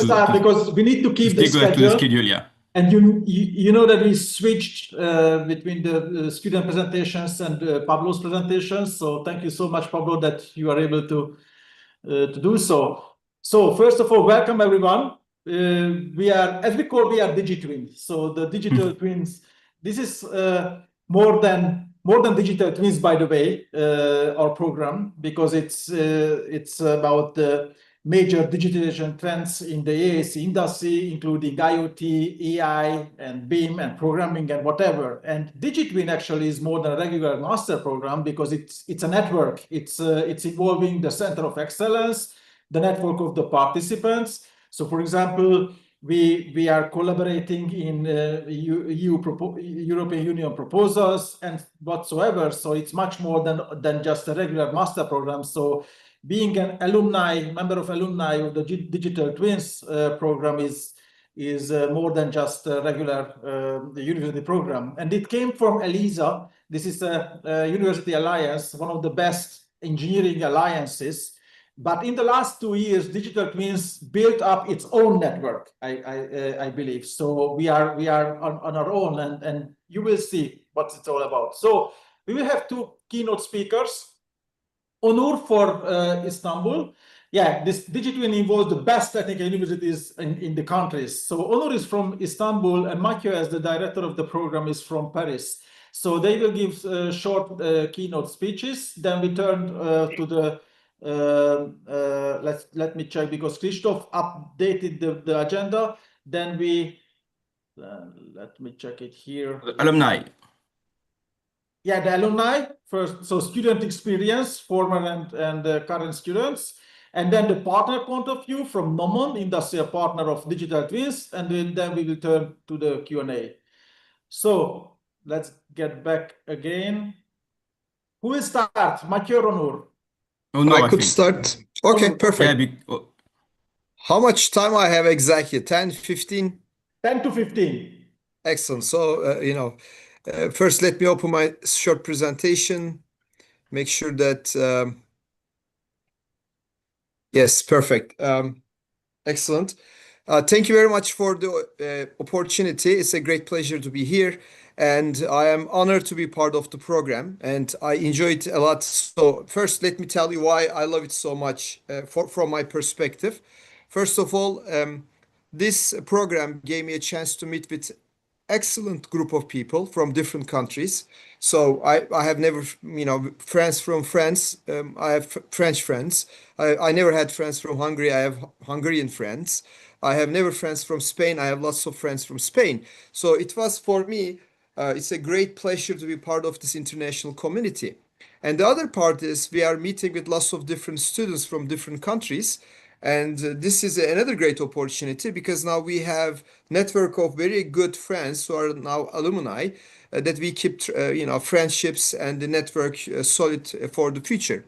start because we need to keep the stick to the schedule, yeah. And you know that we switched between the student presentations and Pablo's presentations. So thank you so much, Pablo, that you are able to do so. So first of all, welcome everyone. We are, as we call, we are DigiTwins. So the digital twins. This is more than digital twins, by the way, our program, because it's about the major digitalization trends in the AEC industry, including IoT, AI, and BIM, and programming, and whatever. And DigiTwin actually is more than a regular master program because it's a network. It's involving the center of excellence, the network of the participants. So, for example, we are collaborating in European Union proposals and whatsoever. So it's much more than just a regular master program. So being an member of alumni of the Digital Twins program is more than just a regular university program. And it came from ELISA. This is a university alliance, one of the best engineering alliances. But in the last 2 years, Digital Twins built up its own network, I believe. So we are on our own, and you will see what it's all about. So we will have 2 keynote speakers. Onur for Istanbul. Yeah, this DigiTwin involves the best technical universities in the countries. So Onur is from Istanbul, and Mathieu, as the director of the program, is from Paris. So they will give short keynote speeches. Then we turn to the let me check, because Christoph updated the agenda. Then we let me check it here. Alumni. Yeah, the alumni first. So student experience, former and current students, and then the partner point of view from Nomon, industrial partner of Digital Twins, and then we will turn to the Q&A. So let's get back again. Who will start? Mathieu or Onur? Oh, no, I could start. Okay, perfect. Yeah, how much time I have exactly? 10, 15? 10 to 15. Excellent. So, first, let me open my short presentation. Make sure that, yes, perfect. Excellent. Thank you very much for the opportunity. It's a great pleasure to be here. And I am honored to be part of the program, and I enjoy it a lot. So first, let me tell you why I love it so much from my perspective. First of all, this program gave me a chance to meet with excellent group of people from different countries. So I have never, friends from France. I have French friends. I never had friends from Hungary. I have Hungarian friends. I have never friends from Spain. I have lots of friends from Spain. So it was for me, it's a great pleasure to be part of this international community. And the other part is we are meeting with lots of different students from different countries. And this is another great opportunity because now we have network of very good friends who are now alumni that we keep, friendships and the network solid for the future.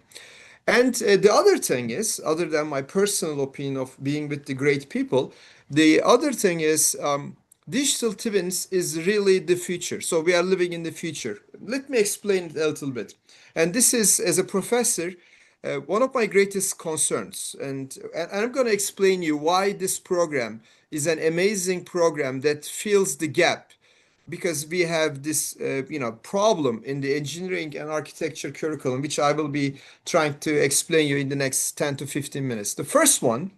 And the other thing is, other than my personal opinion of being with the great people, the other thing is digital twins is really the future. So we are living in the future. Let me explain it a little bit. And this is, as a professor, one of my greatest concerns. And I'm going to explain you why this program is an amazing program that fills the gap. Because we have this, problem in the engineering and architecture curriculum, which I will be trying to explain you in the next 10 to 15 minutes. The first one,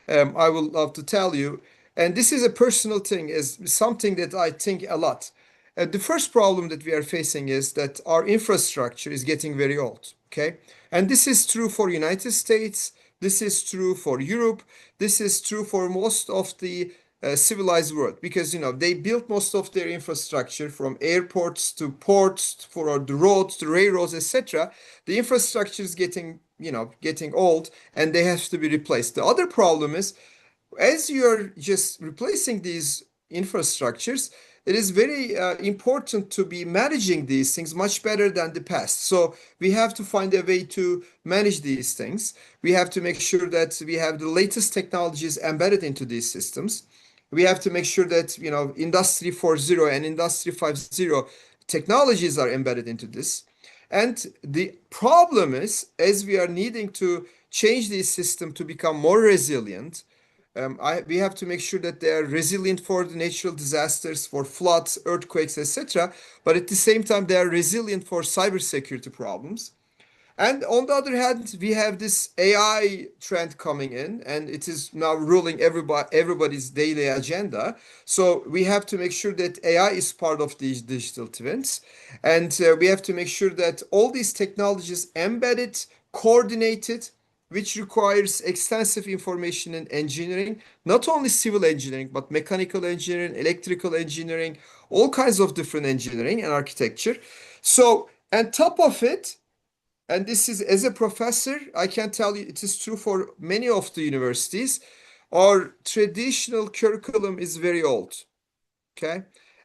I will love to tell you, and this is a personal thing, is something that I think a lot. The first problem that we are facing is that our infrastructure is getting very old, okay? And this is true for United States, this is true for Europe, this is true for most of the civilized world, because they built most of their infrastructure from airports to ports, for the roads, the railroads, etc. The infrastructure is getting old, and they have to be replaced. The other problem is, as you're just replacing these infrastructures, it is very important to be managing these things much better than the past. So we have to find a way to manage these things. We have to make sure that we have the latest technologies embedded into these systems. We have to make sure that Industry 4.0 and Industry 5.0 technologies are embedded into this. And the problem is, as we are needing to change this system to become more resilient, We have to make sure that they are resilient for the natural disasters, for floods, earthquakes, etc. But at the same time, they are resilient for cybersecurity problems. And on the other hand, we have this AI trend coming in, and it is now ruling everybody's daily agenda. So we have to make sure that AI is part of these digital twins, and we have to make sure that all these technologies embedded, coordinated, which requires extensive information in engineering, not only civil engineering, but mechanical engineering, electrical engineering, all kinds of different engineering and architecture. So, on top of it, and this is, as a professor, I can tell you it is true for many of the universities, our traditional curriculum is very old, okay?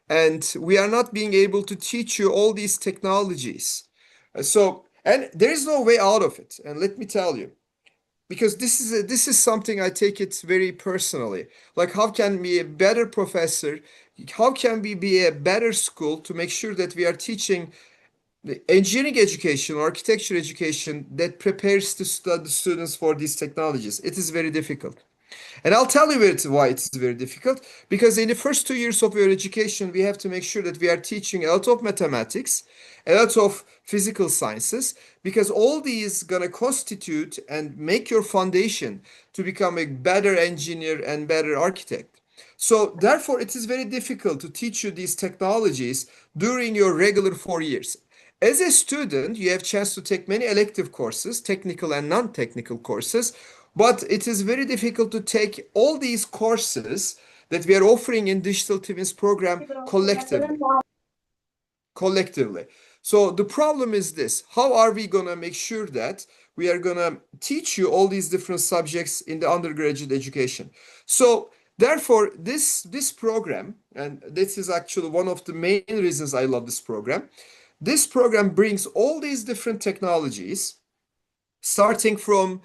And we are not being able to teach you all these technologies. And there is no way out of it. And let me tell you, because this is something I take it very personally. Like, how can we be a better professor? How can we be a better school to make sure that we are teaching the engineering education, architecture education that prepares the students for these technologies? It is very difficult. And I'll tell you why it's very difficult. Because in the first 2 years of your education, we have to make sure that we are teaching a lot of mathematics, a lot of physical sciences, because all these gonna constitute and make your foundation to become a better engineer and better architect. So therefore, it is very difficult to teach you these technologies during your regular 4 years. As a student, you have chance to take many elective courses, technical and non-technical courses, but it is very difficult to take all these courses that we are offering in Digital Twins program collectively. So the problem is this: how are we going to make sure that we are going to teach you all these different subjects in the undergraduate education? So therefore, this program, and this is actually one of the main reasons I love this program, this program brings all these different technologies, starting from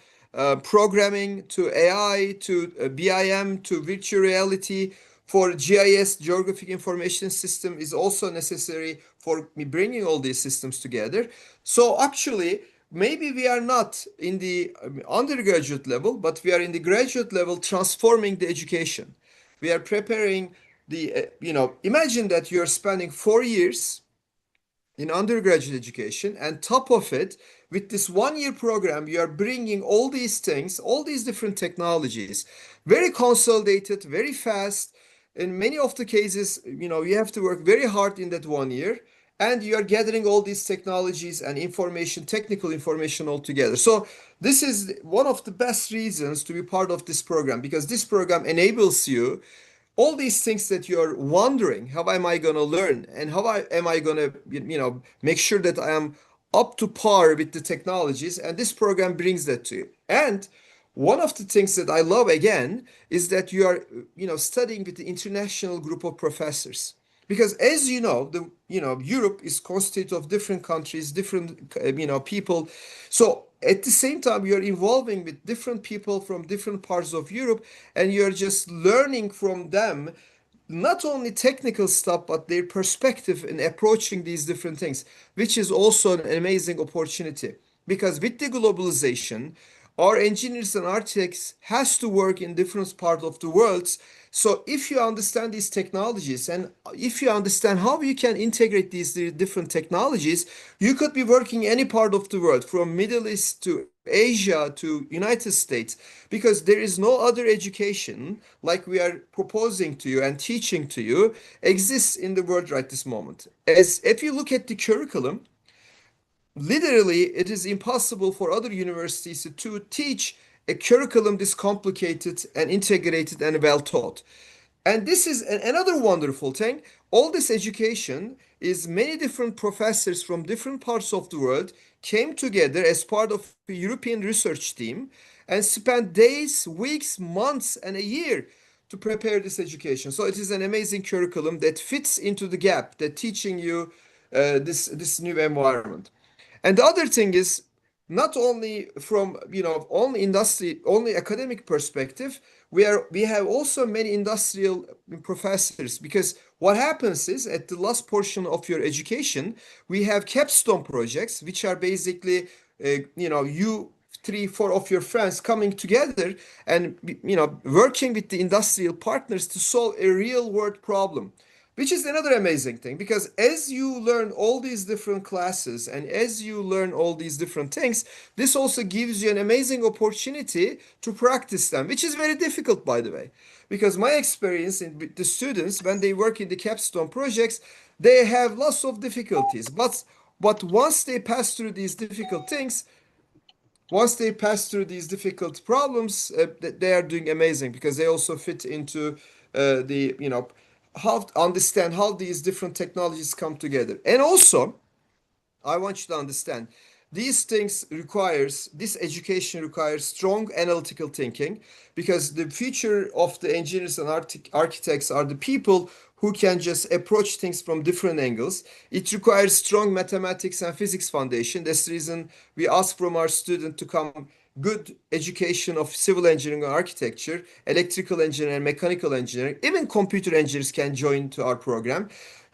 programming to AI to BIM to virtual reality. For GIS, Geographic Information System, is also necessary for me bringing all these systems together. So actually, maybe we are not in the undergraduate level, but we are in the graduate level transforming the education. We are preparing the, imagine that you're spending 4 years in undergraduate education, and top of it, with this 1 year program, you are bringing all these things, all these different technologies, very consolidated, very fast. In many of the cases, you have to work very hard in that 1 year, and you are gathering all these technologies and information, technical information all together. So this is one of the best reasons to be part of this program, because this program enables you all these things that you're wondering, how am I going to learn, and how am I going to, make sure that I am up to par with the technologies, and this program brings that to you. And one of the things that I love again is that you are, studying with the international group of professors. Because as you know, Europe is constituted of different countries, different, people. So at the same time, you're involving with different people from different parts of Europe, and you're just learning from them, not only technical stuff, but their perspective in approaching these different things, which is also an amazing opportunity. Because with the globalization, our engineers and architects has to work in different parts of the world. So if you understand these technologies, and if you understand how you can integrate these different technologies, you could be working any part of the world, from Middle East to Asia to United States, because there is no other education like we are proposing to you and teaching to you exists in the world right this moment. As if you look at the curriculum, literally, it is impossible for other universities to teach a curriculum this complicated and integrated and well taught. And this is another wonderful thing. All this education is many different professors from different parts of the world came together as part of a European research team and spent days, weeks, months, and a year to prepare this education. So it is an amazing curriculum that fits into the gap that teaching you this new environment. And the other thing is, not only from only industry, only academic perspective, we have also many industrial professors, because what happens is at the last portion of your education, we have capstone projects, which are basically you three, four of your friends coming together and working with the industrial partners to solve a real world problem, which is another amazing thing, because as you learn all these different classes and as you learn all these different things, this also gives you an amazing opportunity to practice them, which is very difficult, by the way, because my experience with the students, when they work in the capstone projects, they have lots of difficulties, but once they pass through these difficult things, once they pass through these difficult problems, they are doing amazing, because they also fit into the how to understand how these different technologies come together. And also, I want you to understand, these things this education requires strong analytical thinking, because the future of the engineers and architects are the people who can just approach things from different angles. It requires strong mathematics and physics foundation. That's the reason we ask from our student to come good education of civil engineering and architecture, electrical engineering, mechanical engineering, even computer engineers can join to our program.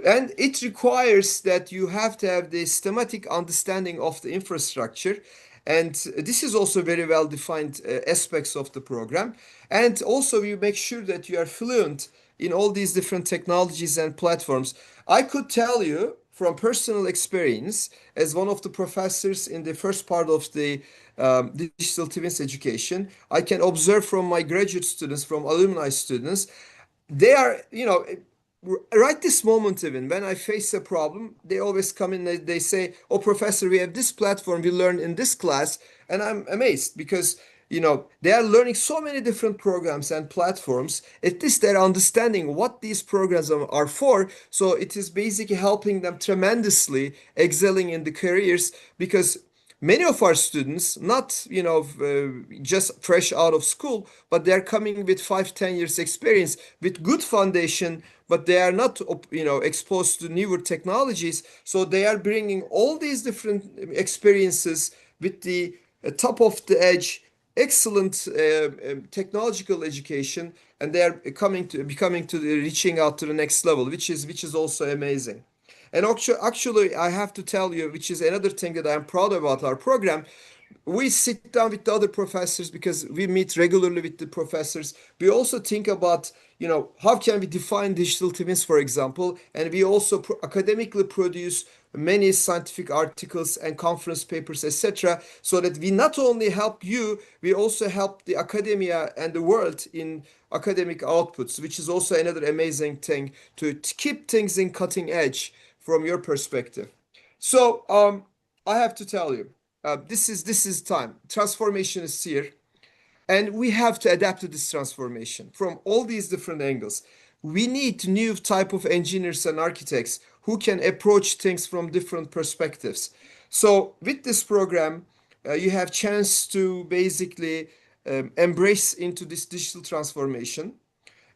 And it requires that you have to have the systematic understanding of the infrastructure. And this is also very well defined aspects of the program. And also you make sure that you are fluent in all these different technologies and platforms. I could tell you from personal experience, as one of the professors in the first part of the digital twins education, I can observe from my graduate students, from alumni students, they are, right this moment, even when I face a problem, they always come in, they say, "Oh, professor, we have this platform we learned in this class." And I'm amazed, because they are learning so many different programs and platforms. At least they're understanding what these programs are for. So it is basically helping them tremendously excelling in the careers, because many of our students, not just fresh out of school, but they're coming with 5-10 years experience with good foundation, but they are not exposed to newer technologies. So they are bringing all these different experiences with the top of the edge excellent technological education, and they are reaching out to the next level, which is also amazing. And actually, I have to tell you, which is another thing that I'm proud about our program. We sit down with the other professors, because we meet regularly with the professors. We also think about, how can we define digital twins, for example, and we also academically produce many scientific articles and conference papers, etc., so that we not only help you, we also help the academia and the world in academic outputs, which is also another amazing thing to keep things in cutting edge from your perspective. So I have to tell you, this is time. Transformation is here, and we have to adapt to this transformation from all these different angles. We need new type of engineers and architects who can approach things from different perspectives. So with this program, you have chance to basically embrace into this digital transformation.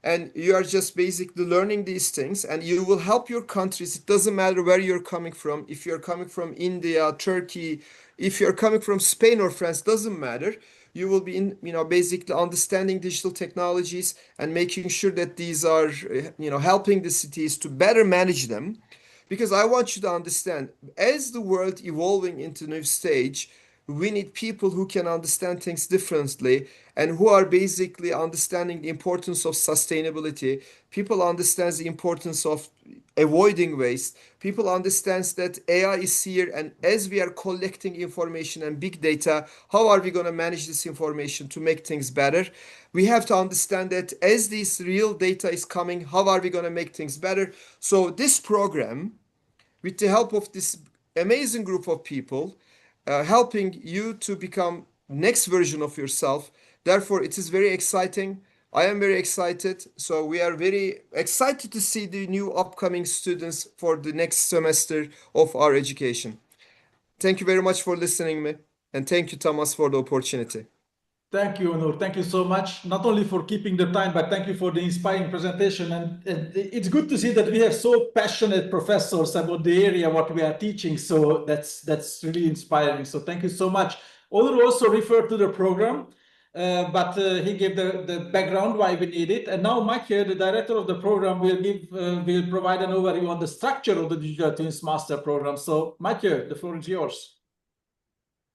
And you are just basically learning these things, and you will help your countries. It doesn't matter where you're coming from. If you're coming from India, Turkey, if you're coming from Spain or France, doesn't matter. You will be basically understanding digital technologies and making sure that these are, helping the cities to better manage them. Because I want you to understand, as the world evolving into a new stage, we need people who can understand things differently and who are basically understanding the importance of sustainability. People understand the importance of avoiding waste. People understand that AI is here, and as we are collecting information and big data, how are we going to manage this information to make things better? We have to understand that as this real data is coming, how are we going to make things better? So this program, with the help of this amazing group of people, helping you to become next version of yourself. Therefore, it is very exciting. I am very excited. So we are very excited to see the new upcoming students for the next semester of our education. Thank you very much for listening to me. And thank you, Thomas, for the opportunity. Thank you, Onur. Thank you so much, not only for keeping the time, but thank you for the inspiring presentation. And it's good to see that we have so passionate professors about the area, what we are teaching. So that's really inspiring. So thank you so much. Onur also referred to the program, but he gave the background why we need it. And now Mike here, the director of the program, will provide an overview on the structure of the Digital Twins Master Program. So Mike, the floor is yours.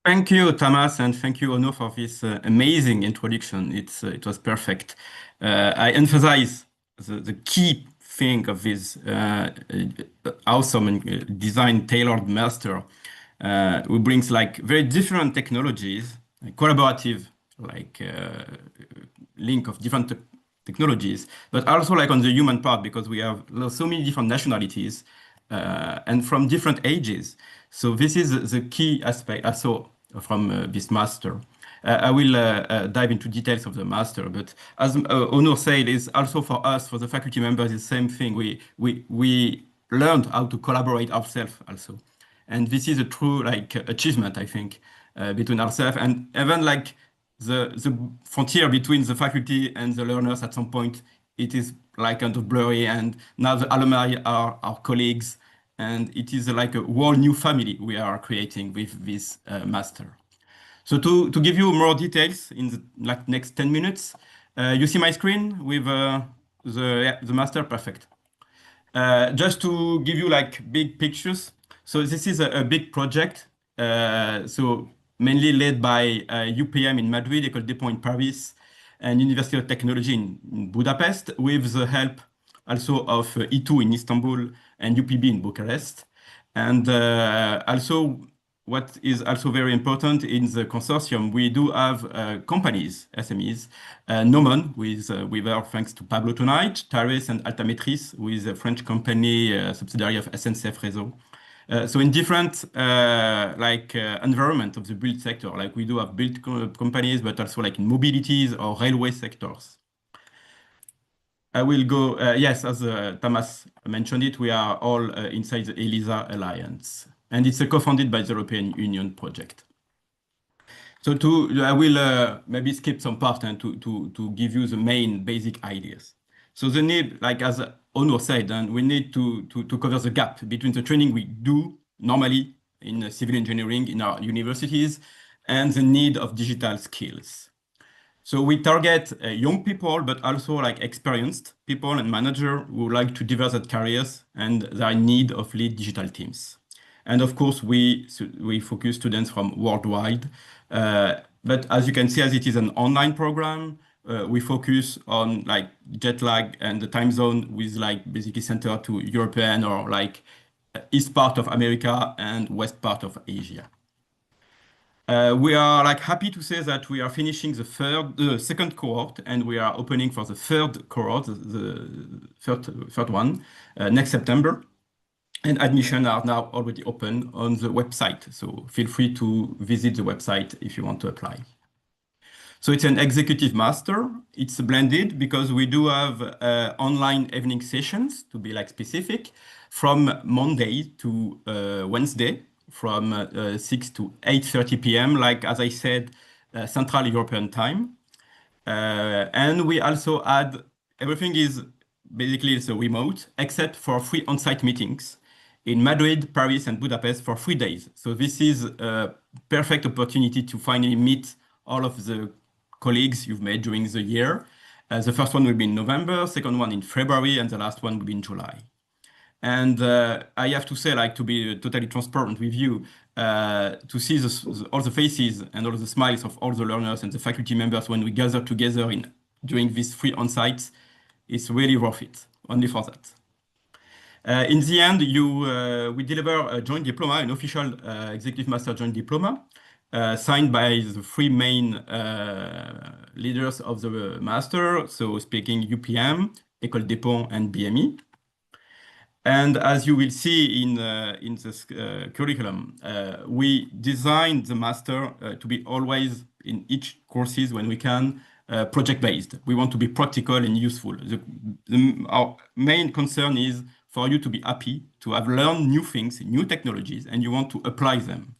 Thank you, Thomas, and thank you, Ono, for this amazing introduction. It was perfect. I emphasize the key thing of this awesome and design tailored master, who brings like very different technologies, like collaborative, like link of different technologies, but also like on the human part, because we have so many different nationalities and from different ages. So this is the key aspect also from this master. I will dive into details of the master, but as Onur said, is also for us, for the faculty members, the same thing. We learned how to collaborate ourselves also. And this is a true like achievement, I think, between ourselves and even like the frontier between the faculty and the learners at some point, it is like kind of blurry. And now the alumni are our colleagues, and it is like a whole new family we are creating with this master. So to give you more details in the like next 10 minutes, you see my screen with the master, perfect. Just to give you like big pictures. So this is a big project. So mainly led by UPM in Madrid, 𝗘𝗅𝗿𝗀𝗀𝗀𝗀 in Paris, and University of Technology in Budapest, with the help also of 𝗖𝗂 in Istanbul and UPB in Bucharest. And also, what is also very important in the consortium, we do have companies, SMEs, Nomon, with our thanks to Pablo tonight, 𝗘𝘅𝗲𝗿 and Altametris, with a French company, subsidiary of SNCF Réseau. So in different environment of the build sector, like we do have build companies, but also like in mobilities or railway sectors. I will go, yes, as Thomas mentioned it, we are all inside the 𝗂𝗟𝗂𝗂 Alliance, and it's co-funded by the European Union project. So I will maybe skip some part and to give you the main basic ideas. So the need, like as Onur said, and we need to cover the gap between the training we do normally in civil engineering in our universities and the need of digital skills. So we target young people, but also like experienced people and managers who like to develop their careers and they are in need of lead digital teams. And of course, we focus students from worldwide. But as you can see, as it is an online program, we focus on like jet lag and the time zone with like basically center to European or like east part of America and west part of Asia. We are like happy to say that we are finishing the second cohort, and we are opening for the third cohort, the third one, next September. And admissions are now already open on the website. So feel free to visit the website if you want to apply. So it's an executive master. It's blended because we do have online evening sessions, to be like specific, from Monday to Wednesday, from 6 to 8:30 p.m., like as I said, Central European time. And we also add, everything is basically it's a remote, except for 3 on-site meetings in Madrid, Paris, and Budapest for 3 days. So this is a perfect opportunity to finally meet all of the colleagues you've made during the year. The first one will be in November, second one in February, and the last one will be in July. And I have to say, like, to be totally transparent with you, to see all the faces and all the smiles of all the learners and the faculty members when we gather together during these 3 on-sites, it's really worth it, only for that. In the end, we deliver a joint diploma, an official executive master joint diploma, signed by the 3 main leaders of the master, so speaking UPM, 𝗘𝗅𝗿𝗀𝗀𝗀𝗀, and BME. And as you will see in this curriculum, we designed the master to be always in each courses when we can project-based. We want to be practical and useful. Our main concern is for you to be happy, to have learned new things, new technologies, and you want to apply them.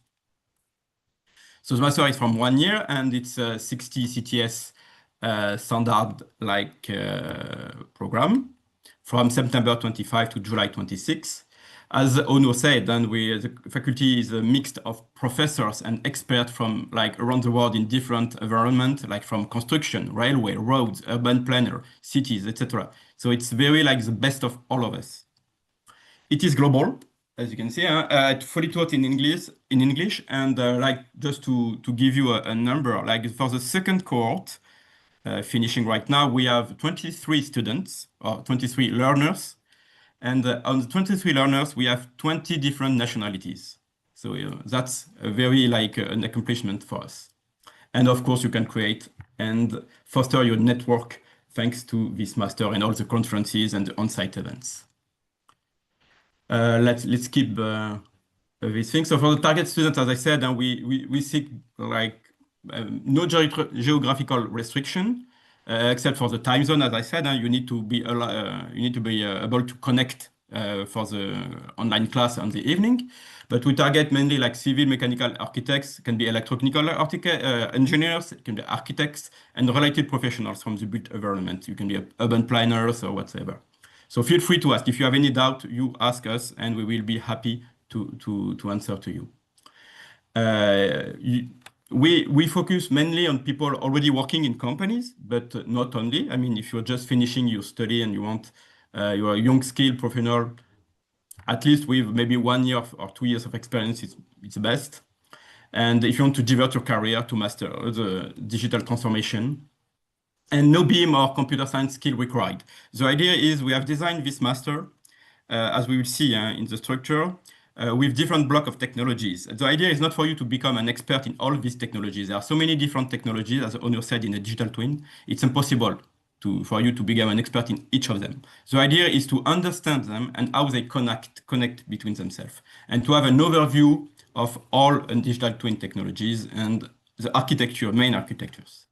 So the master is from 1 year, and it's a 60 CTS standard like program from September 25 to July 26. As Onur said, then the faculty is a mix of professors and experts from like around the world in different environments, like from construction, railway, roads, urban planner, cities, etc. So it's very like the best of all of us. It is global. as you can see, it's fully taught in English, and like just to give you a number, like for the second cohort, finishing right now, we have 23 students or 23 learners, and on the 23 learners, we have 20 different nationalities. So that's a very like an accomplishment for us. And of course, you can create and foster your network thanks to this master and all the conferences and the on-site events. Let's keep this thing. So for the target students, as I said, and we seek like no geographical restriction, except for the time zone. As I said, you need to be able to connect for the online class on the evening. But we target mainly like civil mechanical architects, can be electrotechnical engineers, it can be architects, and related professionals from the built environment. You can be urban planners or whatever. So feel free to ask. If you have any doubt, you ask us, and we will be happy to answer to you. We focus mainly on people already working in companies, but not only. I mean, if you're just finishing your study and you want you're a young skilled professional, at least with maybe 1 year or 2 years of experience, it's the best. And if you want to develop your career to master the digital transformation, and no BIM or computer science skill required. The idea is we have designed this master, as we will see in the structure, with different blocks of technologies. The idea is not for you to become an expert in all of these technologies. There are so many different technologies, as the owner said, in a digital twin. It's impossible for you to become an expert in each of them. The idea is to understand them and how they connect between themselves, and to have an overview of all digital twin technologies and the main architectures.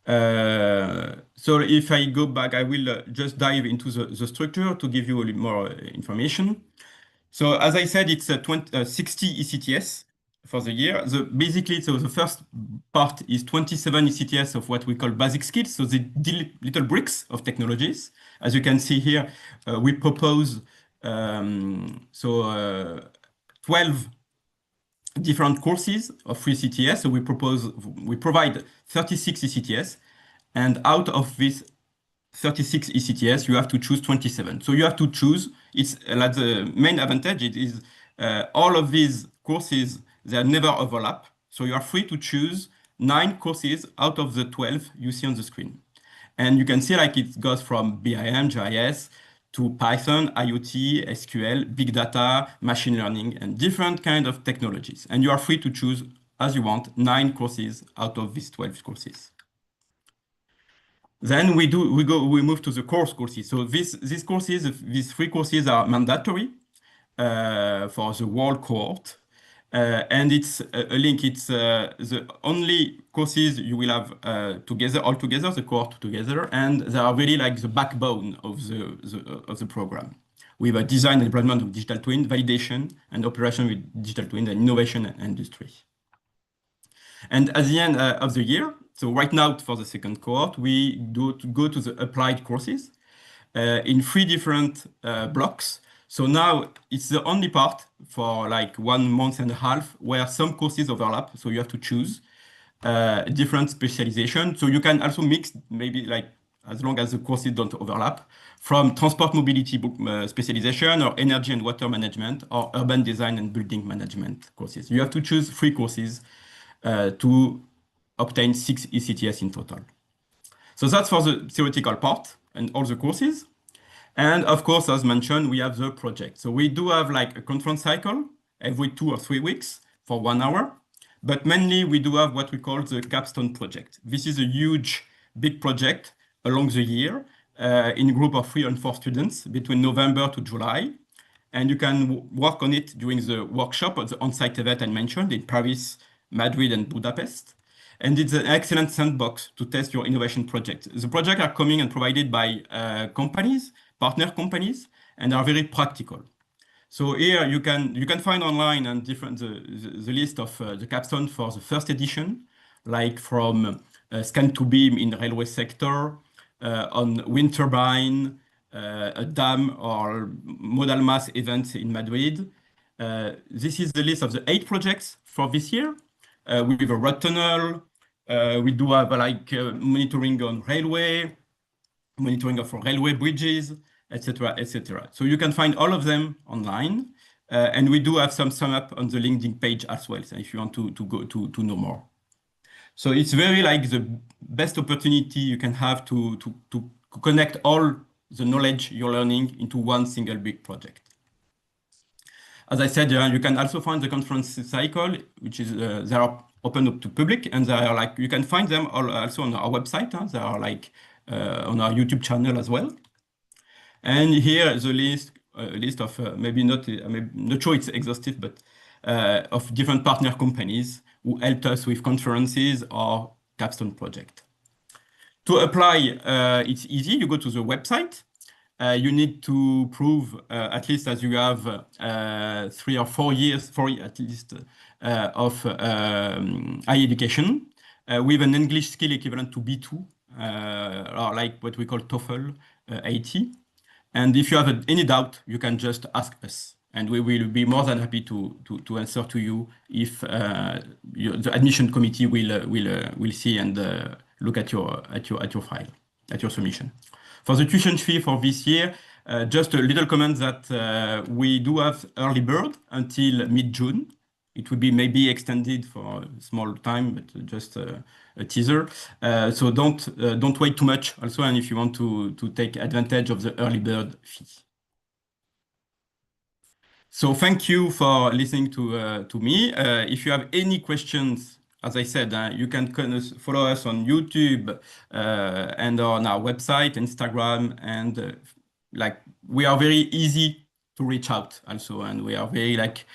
So if I go back, I will just dive into the structure to give you a little more information. So as I said, it's 60 ECTS for the year. Basically, the first part is 27 ECTS of what we call basic skills. So the little bricks of technologies. As you can see here, we propose 12 different courses of 3 ECTS. So we provide 36 ECTS, and out of this 36 ECTS, you have to choose 27. So you have to choose. It's like the main advantage. It is all of these courses, they never overlap. So you are free to choose 9 courses out of the 12 you see on the screen. And you can see like it goes from BIM, GIS, to Python, IoT, SQL, big data, machine learning, and different kind of technologies. And you are free to choose as you want 9 courses out of these 12 courses. Then we move to the course courses. So these 3 courses are mandatory for the whole cohort. And it's a link. It's the only courses you will have all together, the cohort together, and they are really like the backbone of the program. We have a design and development of digital twin, validation and operation with digital twin, and innovation and industry. And at the end of the year, so right now for the second cohort, we go to the applied courses in 3 different blocks. So now it's the only part for like 1.5 months where some courses overlap. So you have to choose different specialization. So you can also mix, maybe like as long as the courses don't overlap, from transport mobility specialization, or energy and water management, or urban design and building management courses. You have to choose 3 courses to obtain 6 ECTS in total. So that's for the theoretical part and all the courses. And of course, as mentioned, we have the project. So we do have like a conference cycle every 2 or 3 weeks for 1 hour, but mainly we do have what we call the capstone project. This is a huge, big project along the year in a group of 3 and 4 students between November to July. And you can work on it during the workshop or the on-site event I mentioned in Paris, Madrid, and Budapest. And it's an excellent sandbox to test your innovation projects. The projects are coming and provided by companies, partner companies, and are very practical. So here you can find online and the list of the capstone for the first edition, like from scan to beam in the railway sector, on wind turbine, a dam, or modal mass events in Madrid. This is the list of the 8 projects for this year. We have a road tunnel. We do have like monitoring on railway, monitoring of railway bridges, etc., etc. So you can find all of them online. And we do have some sum up on the LinkedIn page as well, so if you want to go to know more. So it's very like the best opportunity you can have to connect all the knowledge you're learning into one single big project. As I said, you can also find the conference cycle, which is they are open up to public, and they are like you can find them all also on our website. They are like on our YouTube channel as well. And here is a list of maybe not sure it's exhaustive, but of different partner companies who helped us with conferences or capstone project. To apply, it's easy. You go to the website. You need to prove, at least as you have 3 or 4 years, at least, of high education, with an English skill equivalent to B2, or like what we call TOEFL 80. And if you have any doubt, you can just ask us, and we will be more than happy to answer to you if the admission committee will see and look at your file, at your submission. For the tuition fee for this year, just a little comment that we do have early bird until mid-June. It will be maybe extended for a small time, but just a teaser. So don't wait too much also, and if you want to take advantage of the early bird fee. So thank you for listening to me. If you have any questions, as I said, you can follow us on YouTube and on our website, Instagram, and like we are very easy to reach out also, and we are very like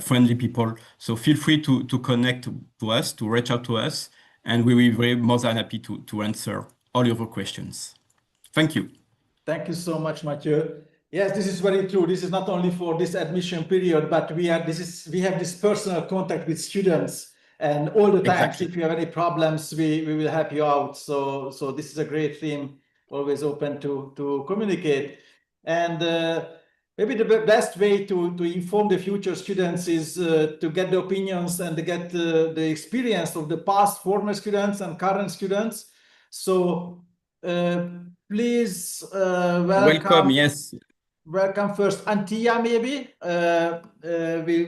friendly people. So feel free to connect to us, to reach out to us, and we will be very more than happy to answer all your questions. Thank you. Thank you so much, Mathieu. Yes, this is very true. This is not only for this admission period, but we have this personal contact with students, and all the time. Exactly. If you have any problems, we will help you out. So this is a great theme. Always open to communicate. And maybe the best way to inform the future students is to get the opinions and to get the experience of the past former students and current students. So please welcome. Yes. Welcome first, Antia, maybe.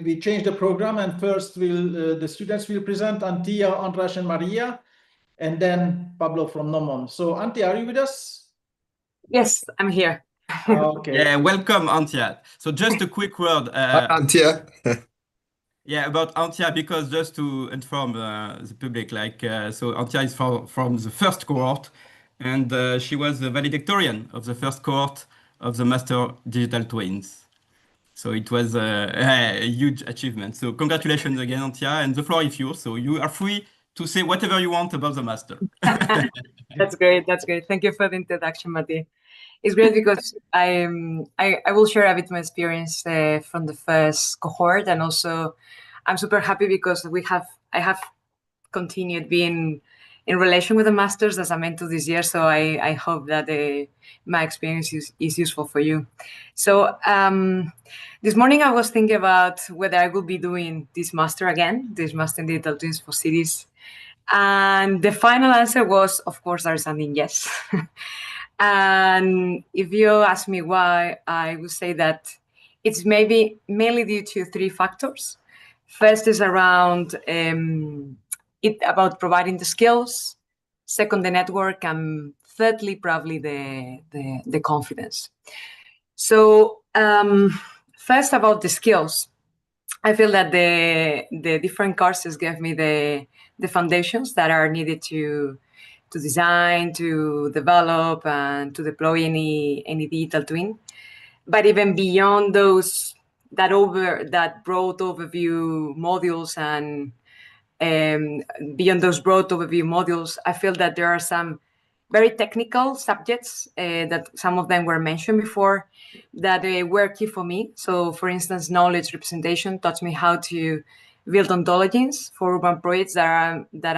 We change the program, and first the students will present, Antia, Andras, and Maria, and then Pablo from Nomon. So Antia, are you with us? Yes, I'm here. Okay. Yeah, welcome, Antia. So just a quick word. Antia. Yeah, about Antia, because just to inform the public, like, so Antia is from the first cohort, and she was the valedictorian of the first cohort of the Master Digital Twins. So it was a huge achievement. So congratulations again, Antia, and the floor is yours. So you are free to say whatever you want about the master. That's great. That's great. Thank you for the introduction, Mati. It's great because I will share a bit my experience from the first cohort, and also I'm super happy because I have continued being in relation with the masters as I meant to this year. So I hope that my experience is useful for you. So this morning I was thinking about whether I would be doing this master again, this master in digital twins for cities. And the final answer was, of course, a resounding yes. And if you ask me why, I would say that it's maybe mainly due to 3 factors. First is around about providing the skills. Second, the network, and thirdly, probably the confidence. So first, about the skills, I feel that the different courses gave me the foundations that are needed to design, to develop, and to deploy any digital twin. But even beyond those, that broad overview modules, and beyond those broad overview modules, I feel that there are some very technical subjects that some of them were mentioned before that were key for me. So, for instance, knowledge representation taught me how to build ontologies for urban projects that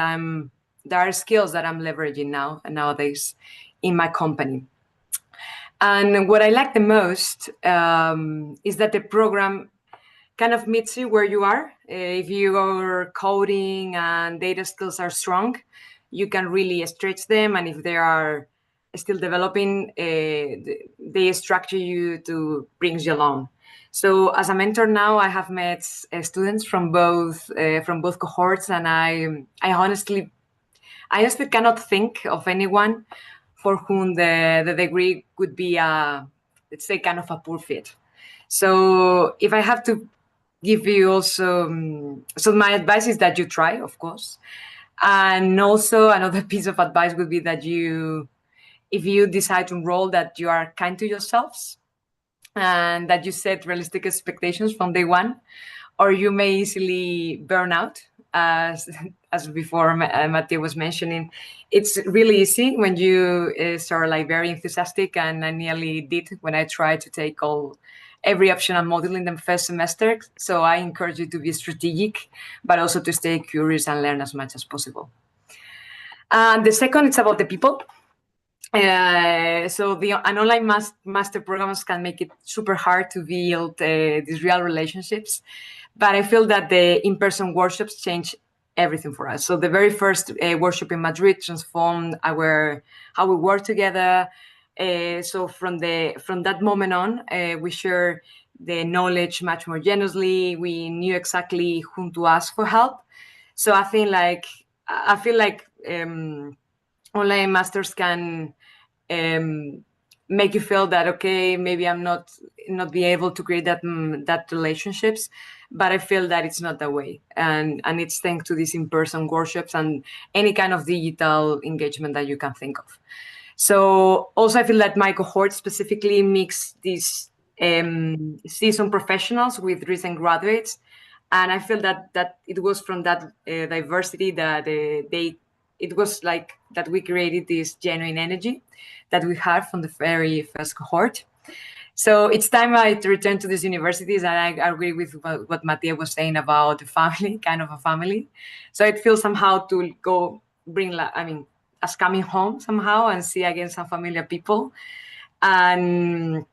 are skills that I'm leveraging nowadays in my company. And what I like the most is that the program kind of meets you where you are. If your coding and data skills are strong, you can really stretch them. And if they are still developing, they structure you to bring you along. So as a mentor now, I have met students from both cohorts, and I honestly cannot think of anyone for whom the degree would be let's say kind of a poor fit. So if I have to give you also, so my advice is that you try, of course. And also another piece of advice would be that if you decide to enroll, that you are kind to yourselves and that you set realistic expectations from day one, or you may easily burn out. As before Mattia was mentioning, it's really easy when you start like very enthusiastic, and I nearly did when I tried to take every optional module in the first semester. So I encourage you to be strategic, but also to stay curious and learn as much as possible. And the second, it's about the people. So an online master programs can make it super hard to build these real relationships, but I feel that the in-person workshops change everything for us. So the very first workshop in Madrid transformed how we work together. So from that moment on, we share the knowledge much more generously. We knew exactly whom to ask for help. So I feel like online masters can make you feel that, okay, maybe I'm not be able to create that relationships, but I feel that it's not that way, and it's thanks to these in-person workshops and any kind of digital engagement that you can think of. So also I feel that my cohort specifically mix these seasoned professionals with recent graduates, and I feel that it was from that diversity that it was like that we created this genuine energy that we had from the very first cohort. So it's time to return to these universities, and I agree with what Mattia was saying about the family, kind of a family. So it feels somehow to go as coming home somehow and see again some familiar people. And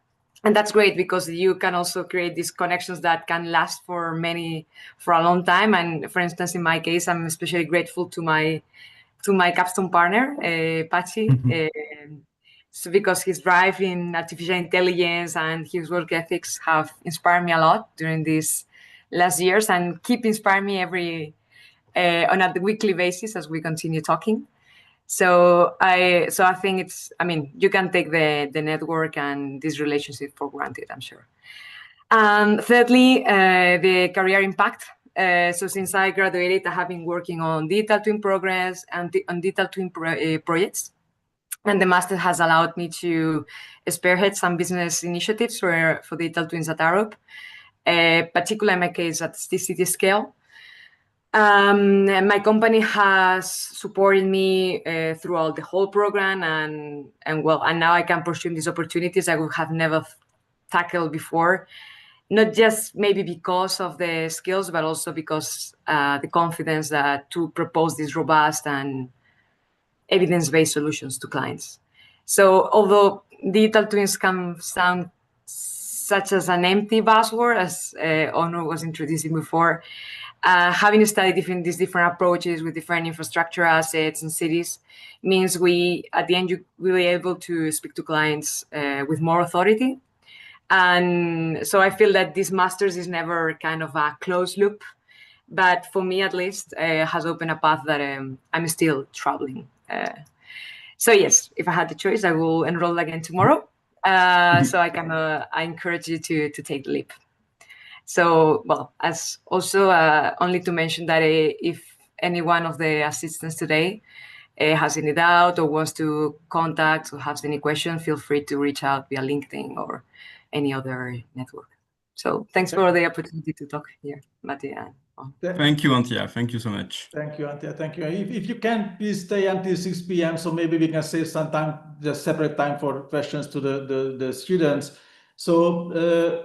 that's great because you can also create these connections that can last for a long time. And for instance, in my case, I'm especially grateful to my capstone partner, 𝗶𝘀𝗀𝗏, so because his drive in artificial intelligence and his work ethics have inspired me a lot during these last years and keep inspiring me on a weekly basis as we continue talking. So I think you can take the network and this relationship for granted, I'm sure. And thirdly, the career impact. So since I graduated, I have been working on digital twin progress and on digital twin projects. And the master has allowed me to spearhead some business initiatives for digital twins at Arup, particularly in my case at the city scale. And my company has supported me throughout the whole program, and now I can pursue these opportunities I would have never tackled before. Not just maybe because of the skills, but also because the confidence to propose these robust and evidence-based solutions to clients. So although digital twins can sound such as an empty buzzword, as Onur was introducing before, having studied these different approaches with different infrastructure assets and cities means at the end, you will be able to speak to clients with more authority. And so I feel that this master's is never kind of a closed loop, but for me at least, has opened a path that I'm still traveling. So yes, if I had the choice, I will enroll again tomorrow. So I encourage you to take the leap. So, as also only to mention that if any one of the assistants today has any doubt or wants to contact or has any question, feel free to reach out via LinkedIn or any other network. So thanks for the opportunity to talk here, Mattia. Thank you, Antia. Thank you so much. Thank you, Antia. Thank you. If you can, please stay until 6 p.m. so maybe we can save some time, just separate time for questions to the students. So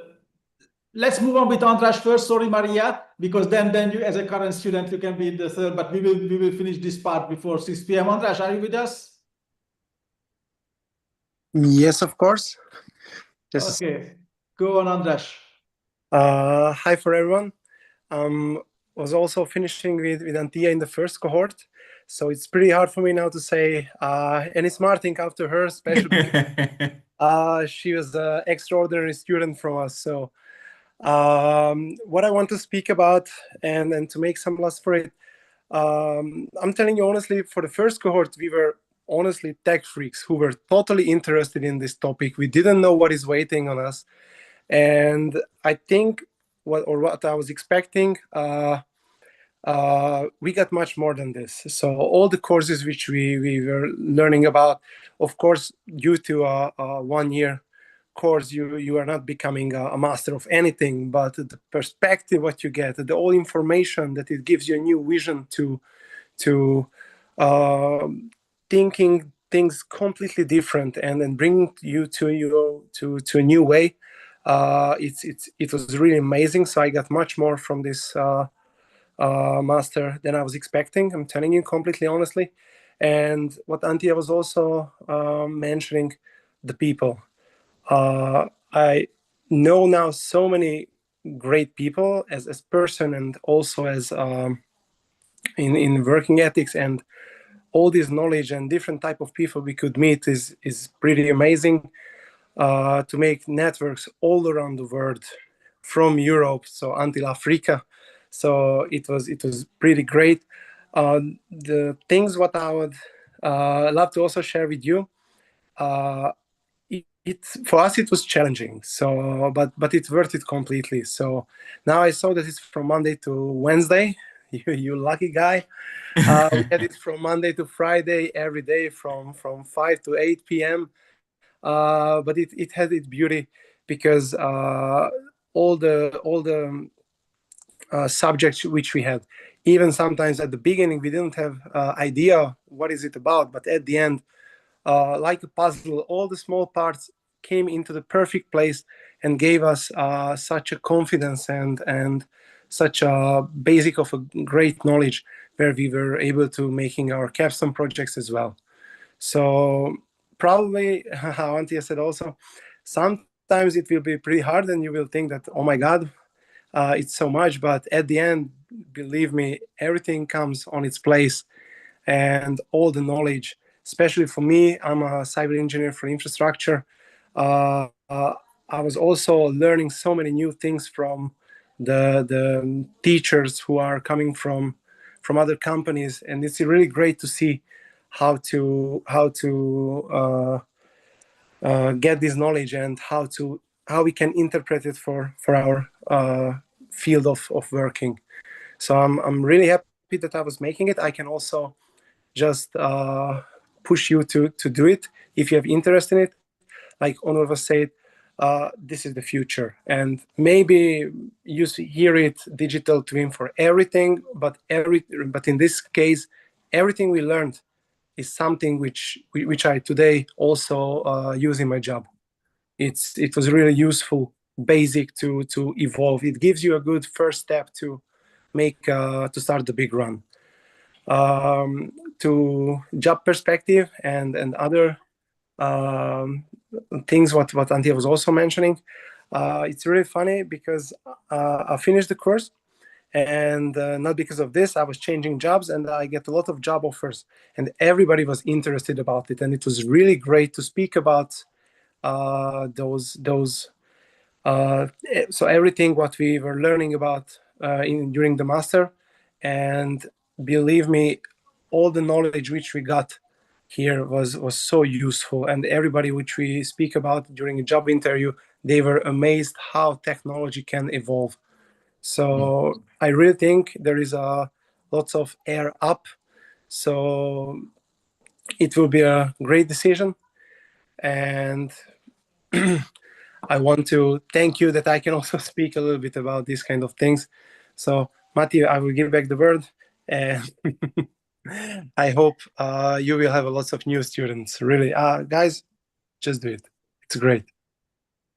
let's move on with András first. Sorry, Maria, because then you, as a current student, you can be the third. But we will finish this part before 6 p.m. András, are you with us? Yes, of course. Just okay, go on, András. Hi for everyone. Was also finishing with Antia in the first cohort, so it's pretty hard for me now to say any smart thing after her, especially. She was an extraordinary student from us, so What I want to speak about and to make some plus for it, I'm telling you honestly, for the first cohort, we were honestly tech freaks who were totally interested in this topic. We didn't know what is waiting on us. And I think what I was expecting, we got much more than this. So all the courses which we were learning about, of course, due to a 1 year course, you are not becoming a master of anything, but the perspective what you get, the all information that it gives you a new vision to thinking things completely different and then bringing you to a new way. It was really amazing. So I got much more from this master than I was expecting. I'm telling you completely honestly. And what Antia was also mentioning, the people. I know now so many great people as person and also as in working ethics, and all this knowledge and different type of people we could meet is pretty amazing. To make networks all around the world, from Europe so until Africa. So it was pretty great. The things what I would love to also share with you. For us it was challenging. So but it's worth it completely. So now I saw that it's from Monday to Wednesday. You lucky guy. We had it from Monday to Friday every day from 5 to 8 p.m. But it had its beauty because all the subjects which we had, even sometimes at the beginning we didn't have idea what is it about, but at the end, like a puzzle, all the small parts came into the perfect place and gave us such a confidence and such a basic of a great knowledge where we were able to making our capstone projects as well. So probably, how Antia said also, sometimes it will be pretty hard and you will think that, oh my God, it's so much. But at the end, believe me, everything comes on its place, and all the knowledge, especially for me, I'm a cyber engineer for infrastructure. I was also learning so many new things from the teachers who are coming from other companies, and it's really great to see how to get this knowledge and how we can interpret it for our field of working. So I'm really happy that I was making it. I can also just push you to do it if you have interest in it. Like Onur was said, this is the future, and maybe you hear it digital twin for everything, but in this case, everything we learned is something which I today also use in my job. It was really useful, basic to evolve. It gives you a good first step to make to start the big run. To job perspective and other things what Antia was also mentioning. It's really funny because I finished the course, and not because of this, I was changing jobs and I get a lot of job offers, and everybody was interested about it, and it was really great to speak about those. So everything what we were learning about during the master, and believe me, all the knowledge which we got here was so useful, and everybody which we speak about during a job interview, they were amazed how technology can evolve. So I really think there is lots of air up. So it will be a great decision, and I want to thank you that I can also speak a little bit about these kind of things. So Matti, I will give back the word, and I hope you will have lots of new students. Really, guys, just do it. It's great.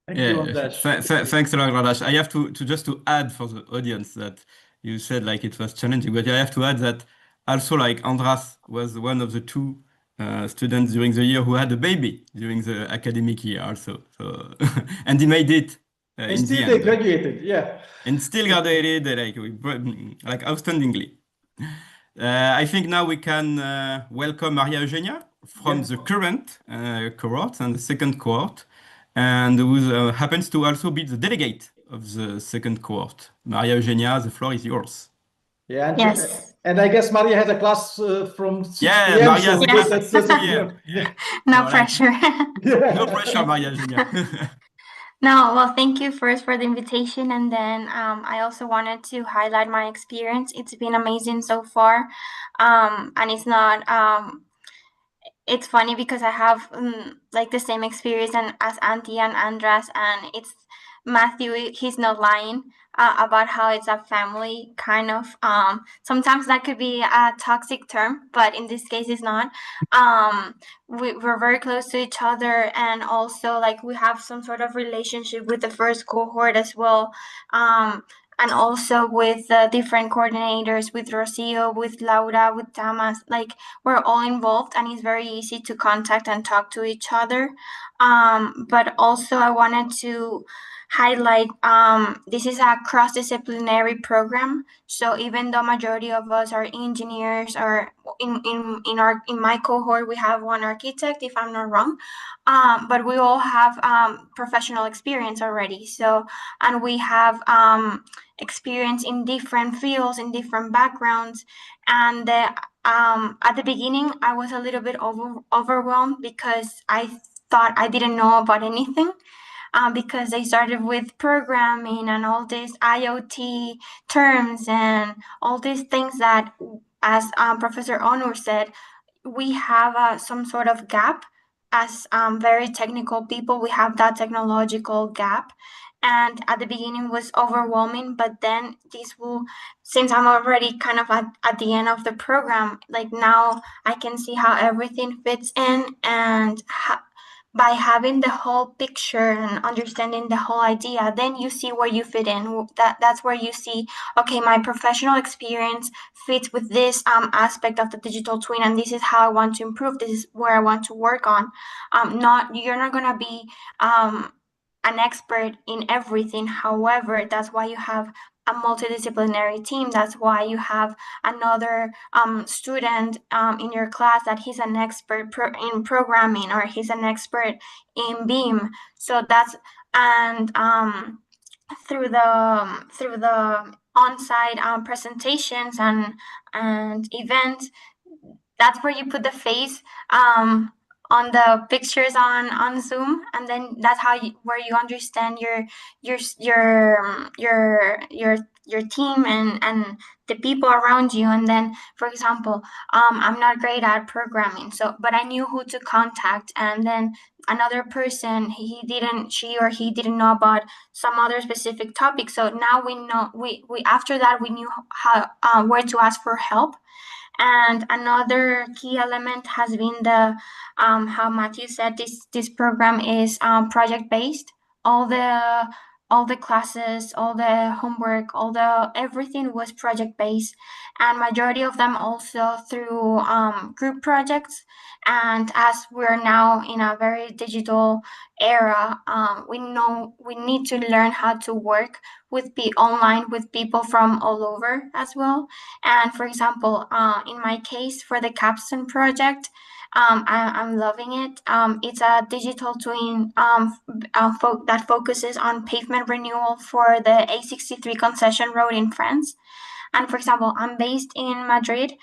Thank you, András. Thanks a lot, Radosh. I have to just to add for the audience that you said like it was challenging, but I have to add that also like András was one of the two students during the year who had a baby during the academic year also. So and he made it And in still the they end. graduated, yeah. And still graduated like outstandingly. I think now we can welcome Maria Eugenia from the current cohort and the second cohort, and who happens to also be the delegate of the second cohort. Maria Eugenia, the floor is yours. Yeah, and, Yes. and I guess Maria has a class from 6 Yeah, p.m. Maria's so class that's 6 p.m. yeah. No So, pressure. no pressure, Maria Eugenia. No, well, thank you first for the invitation. And then I also wanted to highlight my experience. It's been amazing so far. And it's not, it's funny because I have like the same experience as Auntie and Andras, and it's Matthew, he's not lying about how it's a family kind of. Sometimes that could be a toxic term, but in this case, it's not. We're very close to each other, and also like we have some sort of relationship with the first cohort as well. And also with different coordinators, with Rocio, with Laura, with Tamas, like we're all involved, and it's very easy to contact and talk to each other. But also I wanted to highlight this is a cross-disciplinary program. So even though majority of us are engineers, or in my cohort we have one architect, if I'm not wrong, but we all have professional experience already. So, and we have experience in different fields, in different backgrounds, and at the beginning I was a little bit overwhelmed because I thought I didn't know about anything. Because they started with programming and all these IoT terms and all these things that, as Professor Onur said, we have some sort of gap as very technical people. We have that technological gap. And at the beginning was overwhelming, but then this will, since I'm already kind of at the end of the program, like now I can see how everything fits in, and by having the whole picture and understanding the whole idea, then you see where you fit in. That's where you see, okay, my professional experience fits with this aspect of the digital twin, and this is how I want to improve. This is where I want to work on. You're not gonna be an expert in everything. However, that's why you have a multidisciplinary team. That's why you have another student in your class that he's an expert in programming, or he's an expert in BIM. So that's, and through the on-site presentations and events, that's where you put the face on the pictures on Zoom, and then that's how where you understand your team and the people around you. And then, for example, I'm not great at programming, but I knew who to contact, and then another person, she or he didn't know about some other specific topic. So now we know, we after that we knew how where to ask for help. And another key element has been the how Matthew said, this program is project based. All the classes, all the homework, everything was project based, and majority of them also through group projects. And as we're now in a very digital era, we know we need to learn how to work online with people from all over as well. And for example, in my case, for the capstone project, I'm loving it. It's a digital twin that focuses on pavement renewal for the A63 concession road in France. And for example, I'm based in Madrid,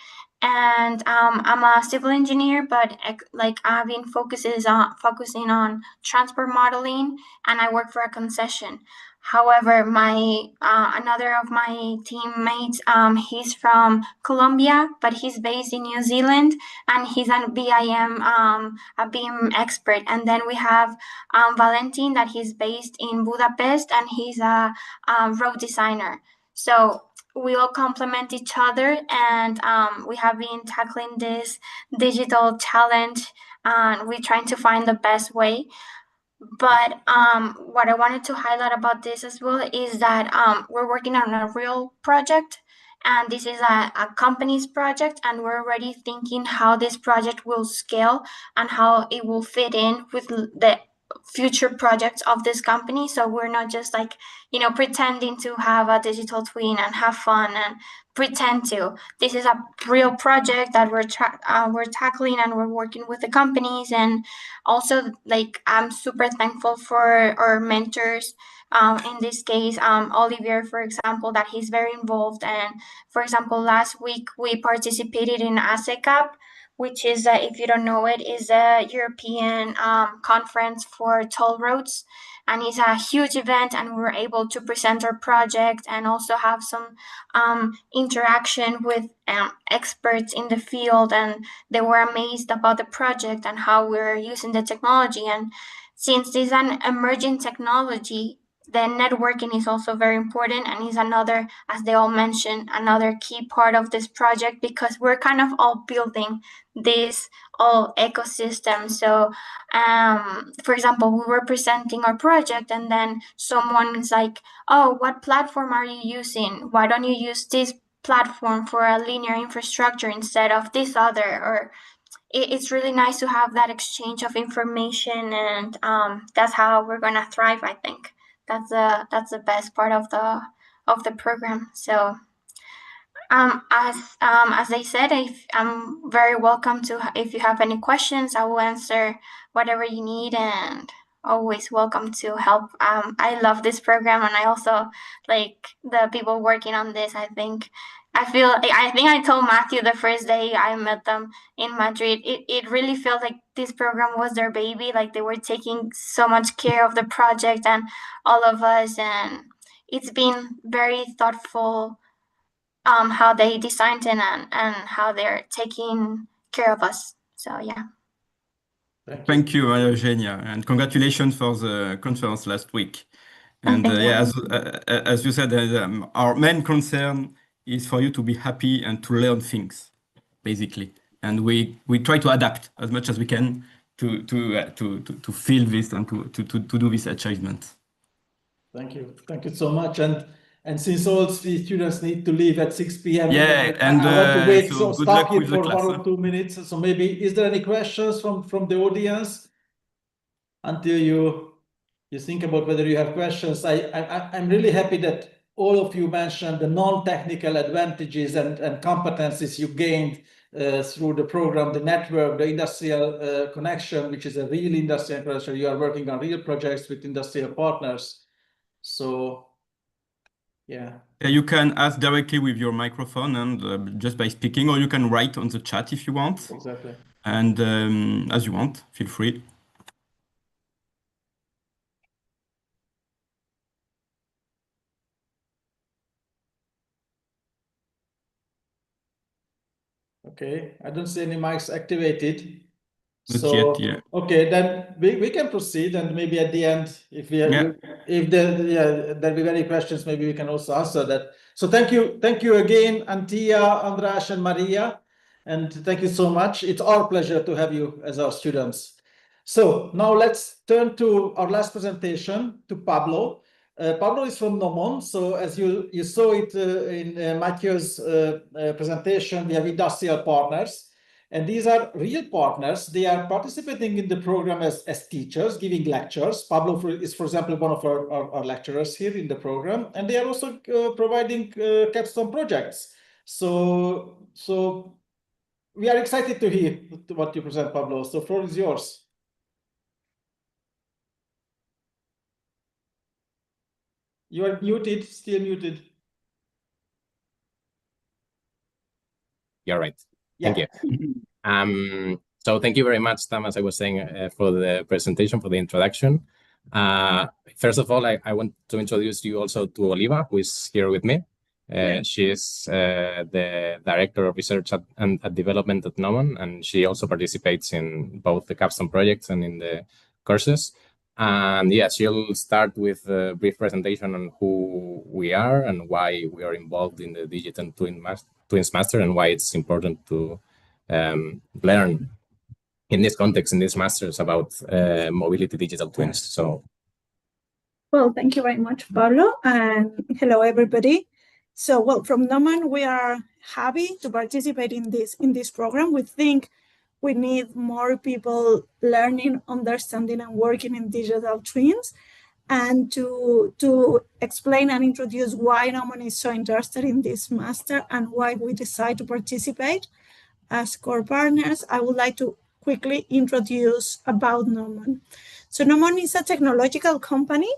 and I'm a civil engineer, but like I've been focusing on transport modeling, and I work for a concession. However, my another of my teammates, he's from Colombia, but he's based in New Zealand, and he's a BIM expert. And then we have Valentin, that he's based in Budapest, and he's a road designer. So we all complement each other, and we have been tackling this digital challenge, and we're trying to find the best way. But what I wanted to highlight about this as well is that we're working on a real project, and this is a company's project, and we're already thinking how this project will scale and how it will fit in with future projects of this company. So we're not just like, pretending to have a digital twin and have fun and pretend to. This is a real project that we're tackling, and we're working with the companies. And also, like, I'm super thankful for our mentors. In this case, Olivier, for example, that he's very involved. And for example, last week we participated in ASECAP, which is, if you don't know it, is a European conference for toll roads. And it's a huge event, and we were able to present our project and also have some interaction with experts in the field. And they were amazed about the project and how we're using the technology. And since this is an emerging technology, the networking is also very important, and is another, as they all mentioned, another key part of this project, because we're kind of all building this all ecosystem. So for example, we were presenting our project, and then someone is like, oh, what platform are you using? Why don't you use this platform for a linear infrastructure instead of this other? Or it's really nice to have that exchange of information, and that's how we're gonna thrive, I think. That's the best part of the program. So as I said, I'm very welcome to, if you have any questions, I will answer whatever you need, and always welcome to help. I love this program, and I also like the people working on this. I think I told Matthew the first day I met them in Madrid, it really felt like this program was their baby. Like, they were taking so much care of the project and all of us, and it's been very thoughtful how they designed it and how they're taking care of us. So yeah. Thank you, Eugenia, and congratulations for the conference last week. And yeah, as you said, our main concern is for you to be happy and to learn things, basically. And we try to adapt as much as we can to feel this and to do this achievement. Thank you so much. And since all the students need to leave at 6 p.m. Yeah, and I want to wait, so good stop luck here with the for class. 1 or 2 minutes. So maybe, is there any questions from the audience until you think about whether you have questions? I'm really happy that all of you mentioned the non-technical advantages and competencies you gained through the program, the network, the industrial connection, which is a real industrial connection. You are working on real projects with industrial partners. So, yeah. You can ask directly with your microphone and just by speaking, or you can write on the chat if you want. Exactly. And as you want, feel free. Okay, I don't see any mics activated. Not So, yet, yeah. okay, then we can proceed, and maybe at the end, if there'll be any questions, maybe we can also answer that. So thank you again, Antía, András, and Maria, and thank you so much. It's our pleasure to have you as our students. So now let's turn to our last presentation, to Pablo. Pablo is from Nomon. So as you saw it in Matthew's presentation, we have industrial partners. And these are real partners. They are participating in the program as teachers, giving lectures. Pablo is, for example, one of our lecturers here in the program. And they are also providing capstone projects. So we are excited to hear what you present, Pablo. So the floor is yours. You are muted, still muted. You're right. Yeah. Thank you. So thank you very much, Tam, as I was saying, for the presentation, for the introduction. First of all, I want to introduce you also to Oliva, who is here with me. She is the Director of Research and Development at Nomon, and she also participates in both the capstone projects and in the courses. And yeah, she'll start with a brief presentation on who we are and why we are involved in the Digital Twins Master and why it's important to learn in this context, in this masters, about mobility digital twins. So, well, thank you very much, Pablo, and hello, everybody. So, well, from Nomon, we are happy to participate in this program. We think we need more people learning, understanding, and working in digital twins. And to explain and introduce why Gnomon is so interested in this master and why we decide to participate as core partners, I would like to quickly introduce about Gnomon. So Gnomon is a technological company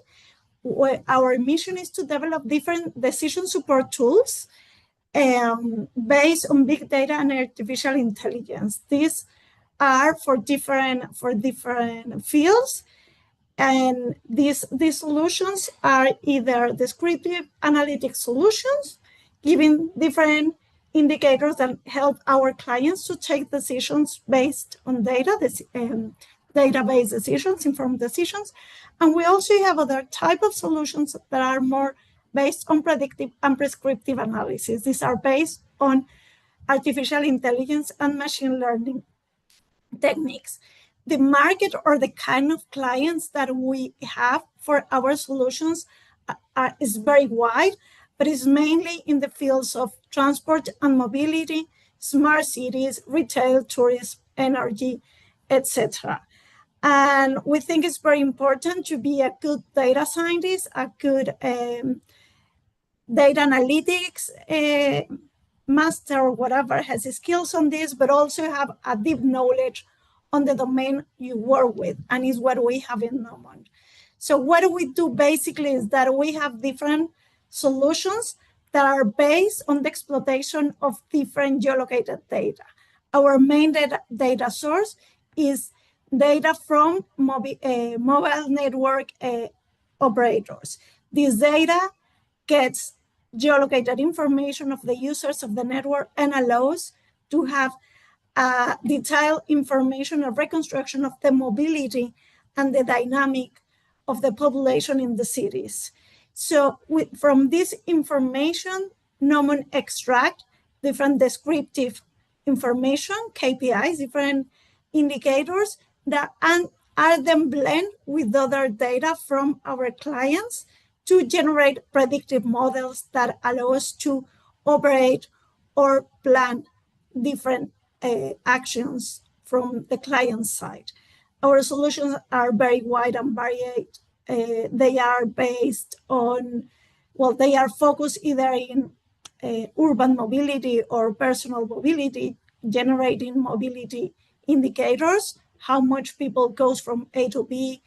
where our mission is to develop different decision support tools based on big data and artificial intelligence. These are for different fields. And these solutions are either descriptive analytic solutions, giving different indicators that help our clients to take decisions based on data, database decisions, informed decisions. And we also have other type of solutions that are more based on predictive and prescriptive analysis. These are based on artificial intelligence and machine learning techniques. The market or the kind of clients that we have for our solutions is very wide, but is mainly in the fields of transport and mobility, smart cities, retail, tourism, energy, etc. And we think it's very important to be a good data scientist, a good data analytics master or whatever, has skills on this, but also have a deep knowledge on the domain you work with, and is what we have in Gnomon. So what we do basically is that we have different solutions that are based on the exploitation of different geolocated data. Our main data source is data from mobile network operators. This data gets geolocated information of the users of the network and allows to have detailed information of reconstruction of the mobility and the dynamic of the population in the cities. So from this information, Gnomon extract different descriptive information, KPIs, different indicators that are then blended with other data from our clients to generate predictive models that allow us to operate or plan different actions from the client side. Our solutions are very wide and varied. They are based on, well, they are focused either in urban mobility or personal mobility, generating mobility indicators, how much people goes from A to B,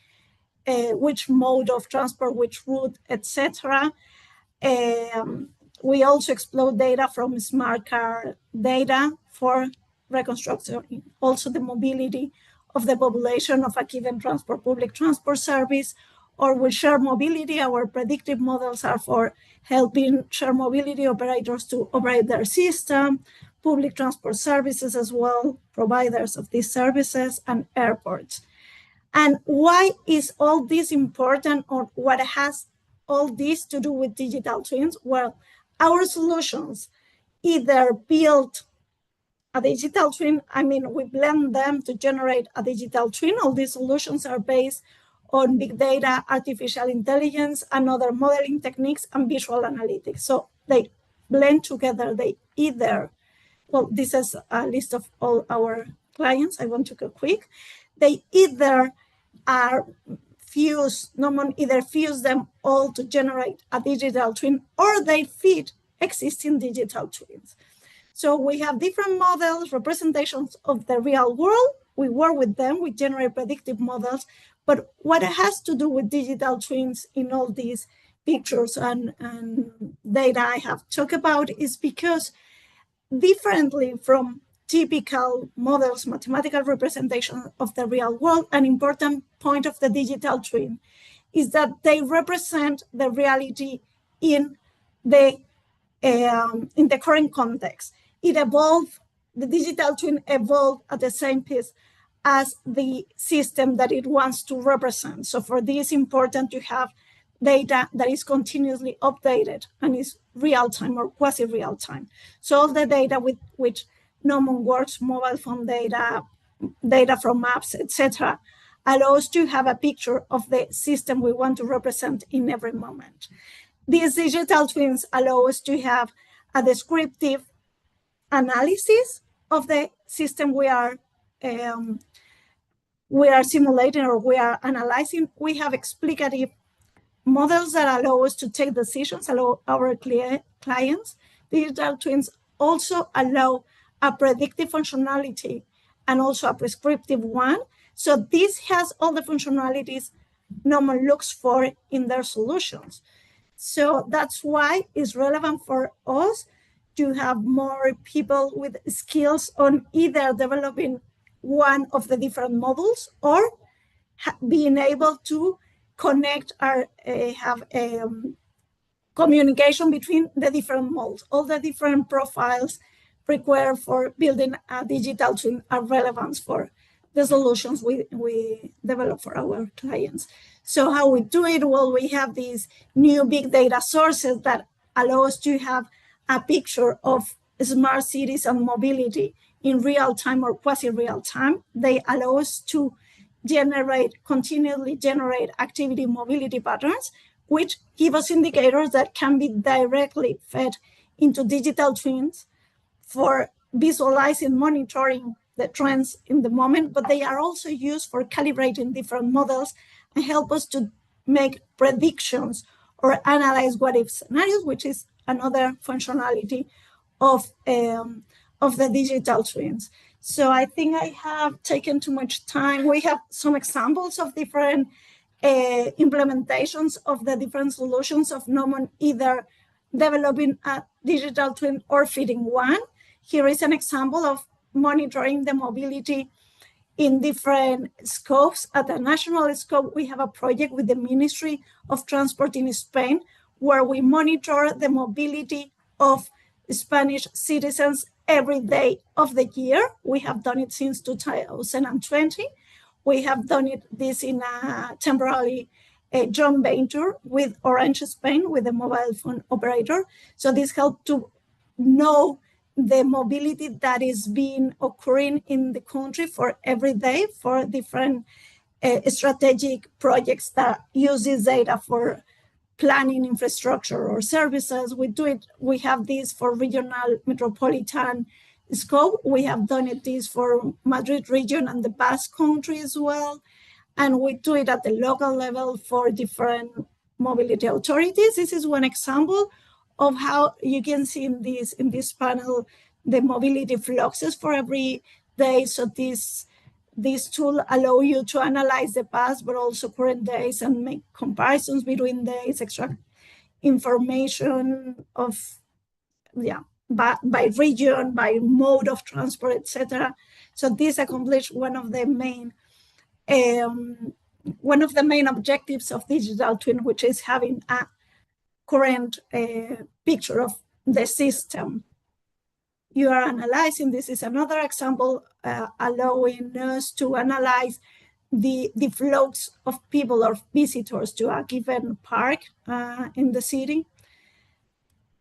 which mode of transport, which route, etc. We also explore data from smart car data for reconstruction, also the mobility of the population of a given public transport service, or with shared mobility. Our predictive models are for helping shared mobility operators to operate their system, public transport services as well, providers of these services, and airports. And why is all this important, or what has all this to do with digital twins? Well, our solutions either build a digital twin, we blend them to generate a digital twin. All these solutions are based on big data, artificial intelligence, and other modeling techniques and visual analytics. So they blend together. They either, well, this is a list of all our clients. I want to go quick. They either are Gnomon either fuse them all to generate a digital twin, or they feed existing digital twins. So we have different models, representations of the real world. We work with them, we generate predictive models. But what it has to do with digital twins in all these pictures and data I have talked about is because differently from typical models, mathematical representation of the real world, an important point of the digital twin is that they represent the reality in the current context. It evolved, the digital twin evolved at the same pace as the system that it wants to represent. So for this, it's important to have data that is continuously updated and is real-time or quasi-real-time. So all the data with which Gnomon works, mobile phone data, data from maps, etc., allows to have a picture of the system we want to represent in every moment. These digital twins allow us to have a descriptive analysis of the system we are we are simulating or we are analyzing, we have explicative models that allow us to take decisions, allow our clients. Digital twins also allow a predictive functionality and also a prescriptive one. So this has all the functionalities no one looks for in their solutions. So that's why it's relevant for us to have more people with skills on either developing one of the different models or being able to connect or have communication between the different models. All the different profiles required for building a digital twin are relevant for the solutions we develop for our clients. So how we do it? Well, we have these new big data sources that allow us to have a picture of smart cities and mobility in real time or quasi-real time. They allow us to continually generate activity mobility patterns, which give us indicators that can be directly fed into digital twins for visualizing, monitoring the trends in the moment, but they are also used for calibrating different models and help us to make predictions or analyze what-if scenarios, which is another functionality of the digital twins. So I think I have taken too much time. We have some examples of different implementations of the different solutions of Nomon, either developing a digital twin or fitting one. Here is an example of monitoring the mobility in different scopes. At the national scope, we have a project with the Ministry of Transport in Spain, where we monitor the mobility of Spanish citizens every day of the year. We have done it since 2020. We have done this in a temporary joint venture with Orange Spain, with the mobile phone operator. So this helped to know the mobility that is being occurring in the country for every day for different strategic projects that use this data for planning infrastructure or services. We have this for regional metropolitan scope. We have done this for Madrid region and the Basque Country as well. And we do it at the local level for different mobility authorities. This is one example of how you can see in this panel the mobility fluxes for every day. So this tool allow you to analyze the past, but also current days and make comparisons between days, extract information of, by region, by mode of transport, etc. So this accomplished one of the main objectives of digital twin, which is having a current picture of the system you are analyzing. This is another example allowing us to analyze the flows of people or visitors to a given park in the city.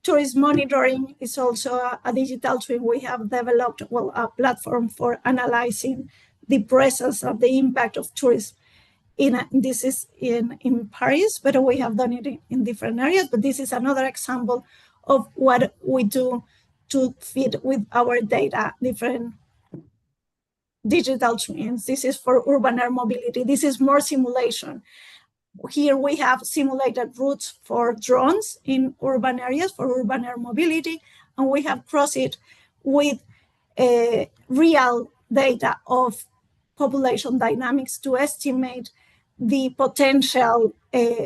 Tourist monitoring is also a digital twin. We have developed, a platform for analyzing the presence of the impact of tourism. This is in Paris, but we have done it in different areas. But this is another example of what we do to feed with our data, different digital twins. This is for urban air mobility. This is more simulation. Here we have simulated routes for drones in urban areas for urban air mobility, and we have crossed it with real data of population dynamics to estimate the potential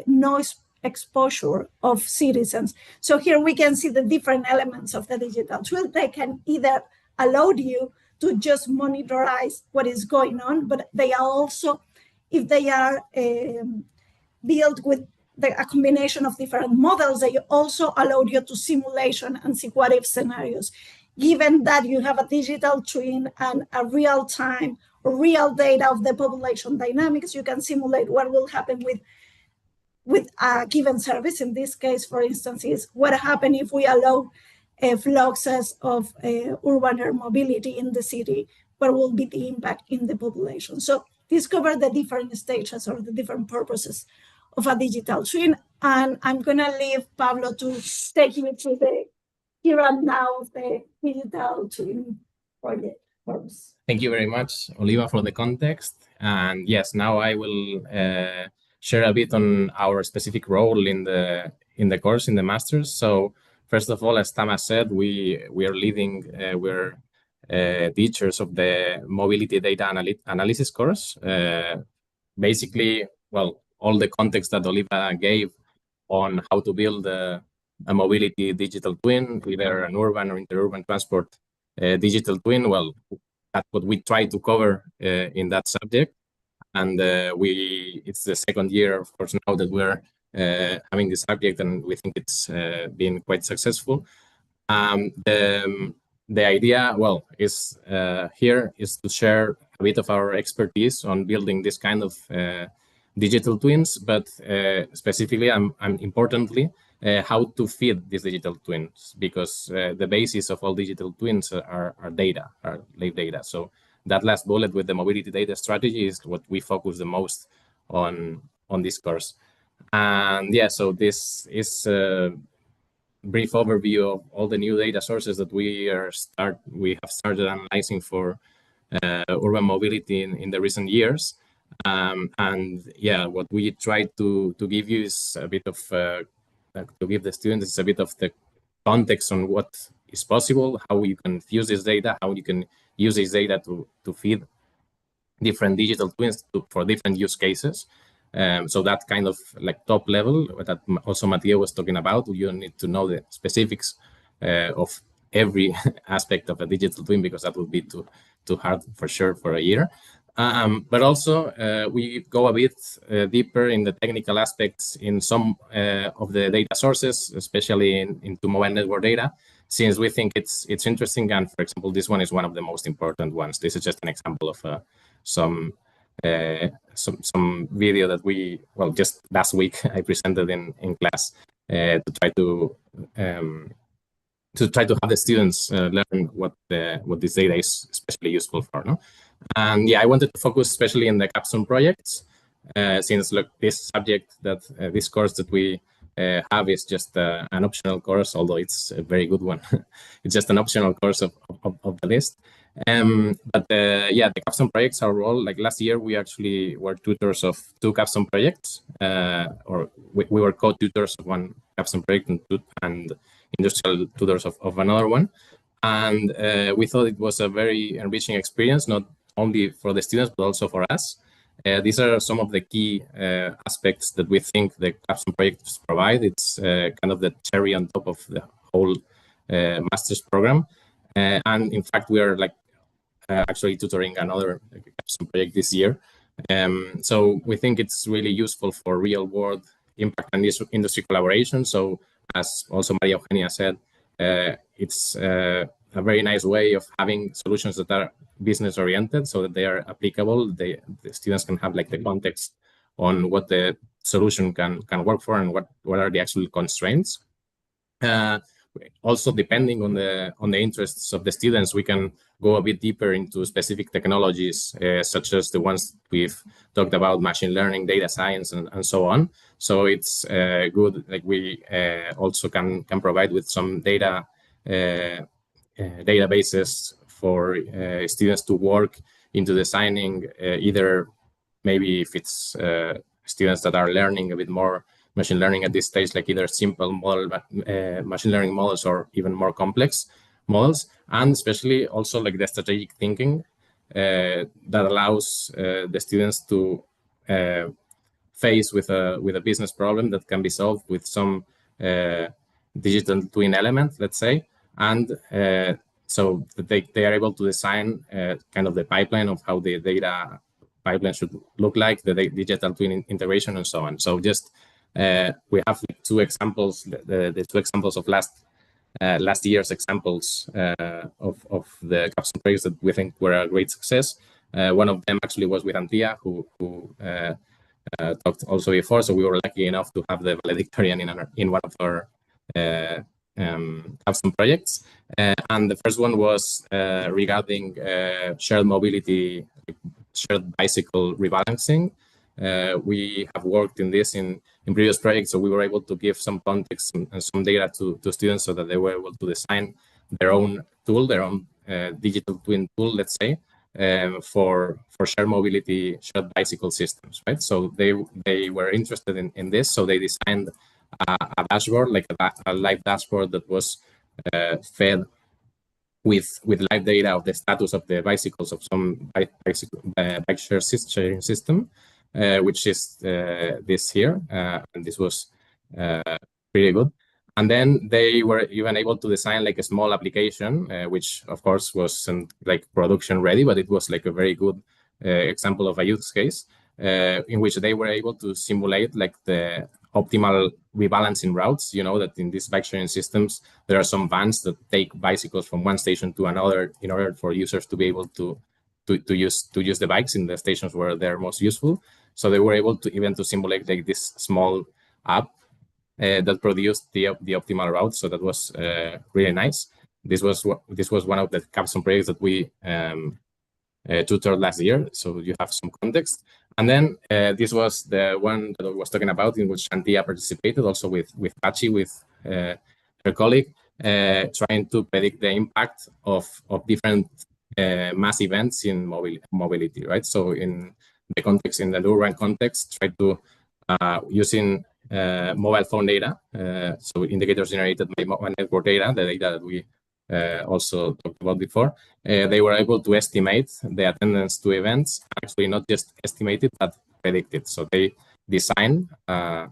noise exposure of citizens. So here we can see the different elements of the digital twin. They can either allow you to just monitorize what is going on, but they are also, if they are built with a combination of different models, they also allow you to simulation and see what-if scenarios. Given that you have a digital twin and a real-time or real data of the population dynamics, you can simulate what will happen with a given service. In this case, for instance, is what happens if we allow fluxes of urban air mobility in the city, what will be the impact in the population. So discover the different stages or the different purposes of a digital twin. And I'm gonna leave Pablo to take you through the here and now of the digital twin project. purpose. Thank you very much, Oliva, for the context. And yes, now I will share a bit on our specific role in the course, in the master's. So first of all, as Tamas said, we are leading, we're teachers of the mobility data analysis course. Basically, well, all the context that Oliva gave on how to build a mobility digital twin, either an urban or interurban transport digital twin. Well, that's what we try to cover in that subject. And it's the second year, of course, now that we're having this subject, and we think it's been quite successful. The idea, well, is here is to share a bit of our expertise on building this kind of digital twins, but specifically and importantly, how to feed these digital twins, because the basis of all digital twins are data, are live data. So that last bullet with the mobility data strategy is what we focus the most on this course. And yeah, so this is a brief overview of all the new data sources that we have started analyzing for urban mobility in the recent years. And yeah, what we try to give you is a bit of to give the students a bit of the context on what is possible, how you can fuse this data, how you can use this data to feed different digital twins for different use cases. So that kind of like top level that also Mattia was talking about. You don't need to know the specifics of every aspect of a digital twin, because that would be too hard for sure for a year. But also we go a bit deeper in the technical aspects in some of the data sources, especially into mobile network data, since we think it's interesting. And for example, this one is one of the most important ones. This is just an example of some video that just last week I presented in class to try to have the students learn what this data is especially useful for. No? And yeah, I wanted to focus especially in the capstone projects, since look, this subject that this course that we have is just an optional course, although it's a very good one. It's just an optional course of the list. But yeah, the capstone projects, our role, like last year, we actually were tutors of 2 capstone projects, or we were co-tutors of one capstone project and industrial tutors of another one. And we thought it was a very enriching experience, not only for the students, but also for us. These are some of the key aspects that we think the capstone projects provide. It's kind of the cherry on top of the whole master's program. And in fact, we are like actually tutoring another capstone project this year. So we think it's really useful for real world impact and industry collaboration. So as also Maria Eugenia said, it's a very nice way of having solutions that are business oriented, so that they are applicable. The students can have like the context on what the solution can work for and what are the actual constraints. Also, depending on the interests of the students, we can go a bit deeper into specific technologies, such as the ones we've talked about, machine learning, data science, and so on. So it's good, like we also can provide with some data databases for students to work into designing, either maybe if it's students that are learning a bit more machine learning at this stage, like either simple model machine learning models or even more complex models, and especially also like the strategic thinking that allows the students to face with a business problem that can be solved with some digital twin element, let's say, and so that they are able to design kind of the pipeline of how the data pipeline should look like, the digital twin integration, and so on. So just we have like 2 examples, the 2 examples of last year's examples of the capstone projects that we think were a great success. One of them actually was with Antía, who talked also before. So we were lucky enough to have the valedictorian in one of our capstone projects. And the first one was regarding shared mobility, shared bicycle rebalancing. We have worked in this in previous projects, so we were able to give some context and some data to students so that they were able to design their own tool, their own digital twin tool, let's say, for shared mobility, shared bicycle systems, right? So they were interested in this, so they designed a dashboard, like a live dashboard that was fed with live data of the status of the bicycles of some bike sharing system, which is this here, and this was pretty good. And then they were even able to design like a small application, which of course wasn't like production ready, but it was like a very good example of a use case in which they were able to simulate like the optimal rebalancing routes. You know that in these bike sharing systems, there are some vans that take bicycles from one station to another in order for users to be able to use the bikes in the stations where they're most useful. So they were able to even to simulate like this small app that produced the optimal route. So that was really nice. This was one of the capstone projects that we tutored last year, so you have some context. And then this was the one that I was talking about, in which 𝗘𝘅𝗲𝗿 participated, also with 𝗘𝘅𝗲𝗿, with her colleague, trying to predict the impact of different mass events in mobility, right? So in the context, in the urban context, try to using mobile phone data, so indicators generated by mobile network data, the data that we also talked about before, they were able to estimate the attendance to events, actually not just estimated, but predicted. So they designed a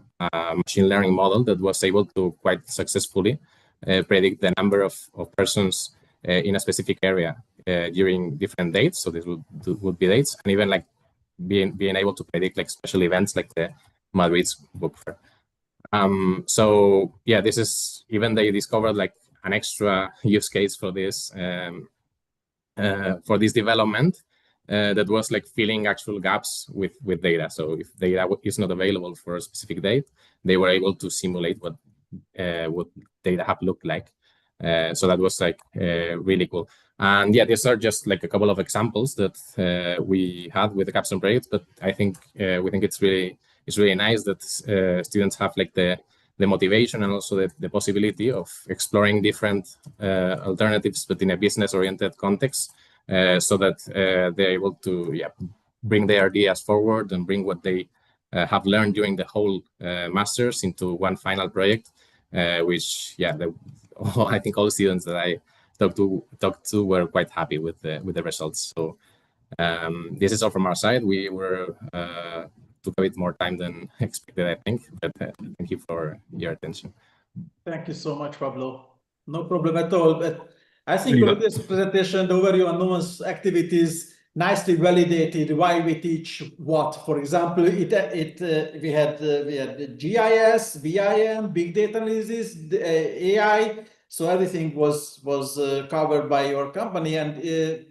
machine learning model that was able to quite successfully predict the number of persons in a specific area during different dates. So this would be dates, and even like being able to predict like special events like the Madrid's book fair. So yeah, this is, even they discovered like an extra use case for this development that was like filling actual gaps with data. So if data is not available for a specific date, they were able to simulate what data have looked like. So that was like really cool. And yeah, these are just like a couple of examples that we had with the capstone project. But I think we think it's really nice that students have like the motivation and also the possibility of exploring different alternatives, but in a business-oriented context, so that they're able to bring their ideas forward and bring what they have learned during the whole masters into one final project, which I think all students that I talked to were quite happy with the results. So this is all from our side. We were took a bit more time than expected, I think, but thank you for your attention. Thank you so much, Pablo. No problem at all. But I think with this presentation, the overview on Numan's activities nicely validated why we teach what. For example, we had GIS, VIM, big data analysis, AI. So everything was covered by your company, and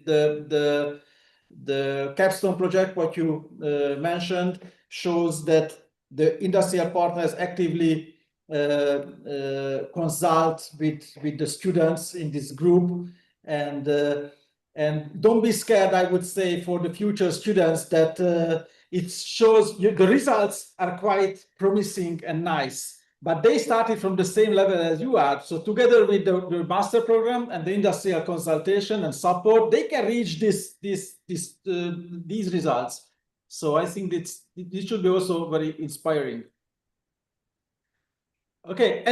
the capstone project, what you mentioned, shows that the industrial partners actively consult with the students in this group, and don't be scared, I would say, for the future students, that it shows you the results are quite promising and nice, but they started from the same level as you are. So together with the master program and the industrial consultation and support, they can reach these results. So I think this should be also very inspiring. Okay,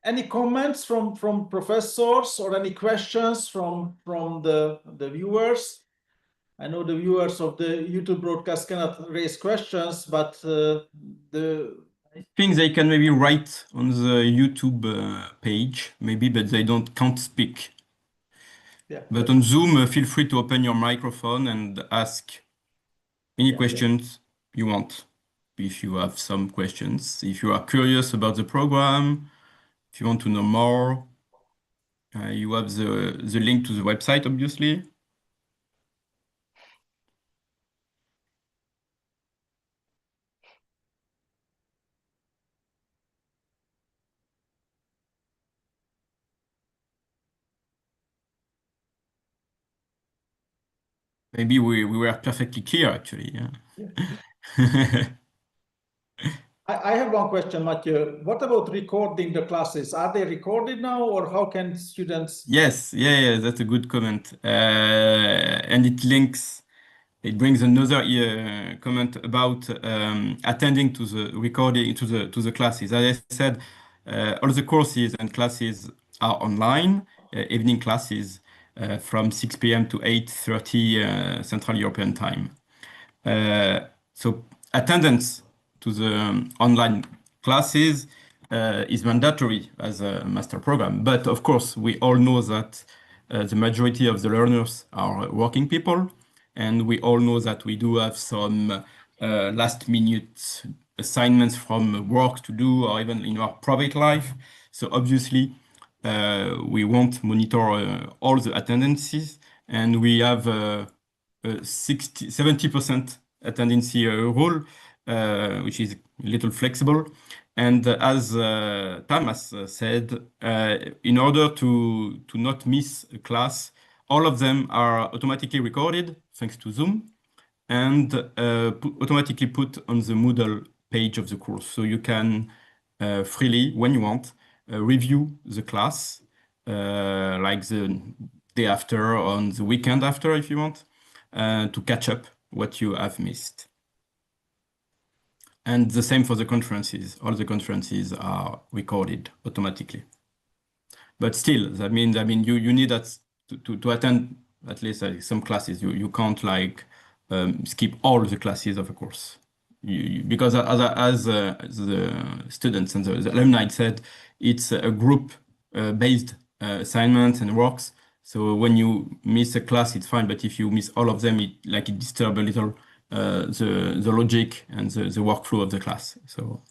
any comments from professors, or any questions from the viewers? I know the viewers of the YouTube broadcast cannot raise questions, but I think they can maybe write on the YouTube page, maybe, but they can't speak. Yeah. But on Zoom, feel free to open your microphone and ask any questions you want. If you have some questions, if you are curious about the program, if you want to know more, you have the link to the website, obviously. Maybe we were perfectly clear, actually. Yeah. I have one question, Mathieu. What about recording the classes? Are they recorded now, or how can students? Yes, yeah, that's a good comment. And it brings another comment about attending to the recording to the classes. As I said, all the courses and classes are online, evening classes from 6 p.m. to 8:30 Central European Time. So attendance to the online classes is mandatory as a master program. But of course, we all know that the majority of the learners are working people. And we all know that we do have some last minute assignments from work to do, or even in our private life. So obviously, we won't monitor all the attendances, and we have 70% attendance rule, which is a little flexible. And as Thomas said, in order to not miss a class, all of them are automatically recorded thanks to Zoom and automatically put on the Moodle page of the course. So you can freely, when you want, review the class like the day after, or on the weekend after, if you want, to catch up what you have missed. And the same for the conferences. All the conferences are recorded automatically. But still, that means you need that to attend at least some classes. You can't like skip all the classes of a course. Because as the students and the alumni said, it's a group based assignment and works. So when you miss a class, it's fine. But if you miss all of them, it disturbs a little the logic and the workflow of the class. So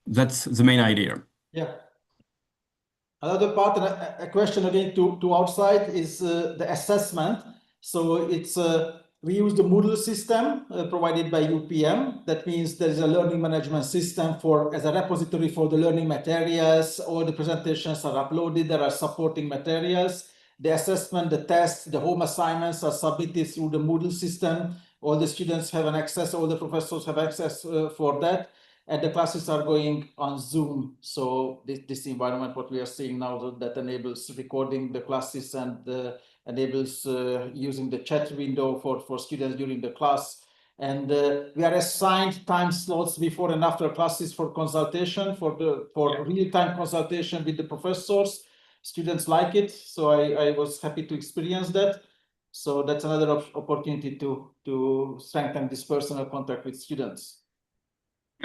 that's the main idea. Yeah. Another part, and a question again to outside, is the assessment. So it's we use the Moodle system provided by UPM. That means there is a learning management system as a repository for the learning materials. All the presentations are uploaded. There are supporting materials. The assessment, the tests, the home assignments are submitted through the Moodle system. All the students have an access, all the professors have access for that. And the classes are going on Zoom. So this environment, what we are seeing now, that enables recording the classes and enables using the chat window for students during the class. And we are assigned time slots before and after classes for consultation, for real-time consultation with the professors. Students like it, so I was happy to experience that. So that's another opportunity to strengthen this personal contact with students.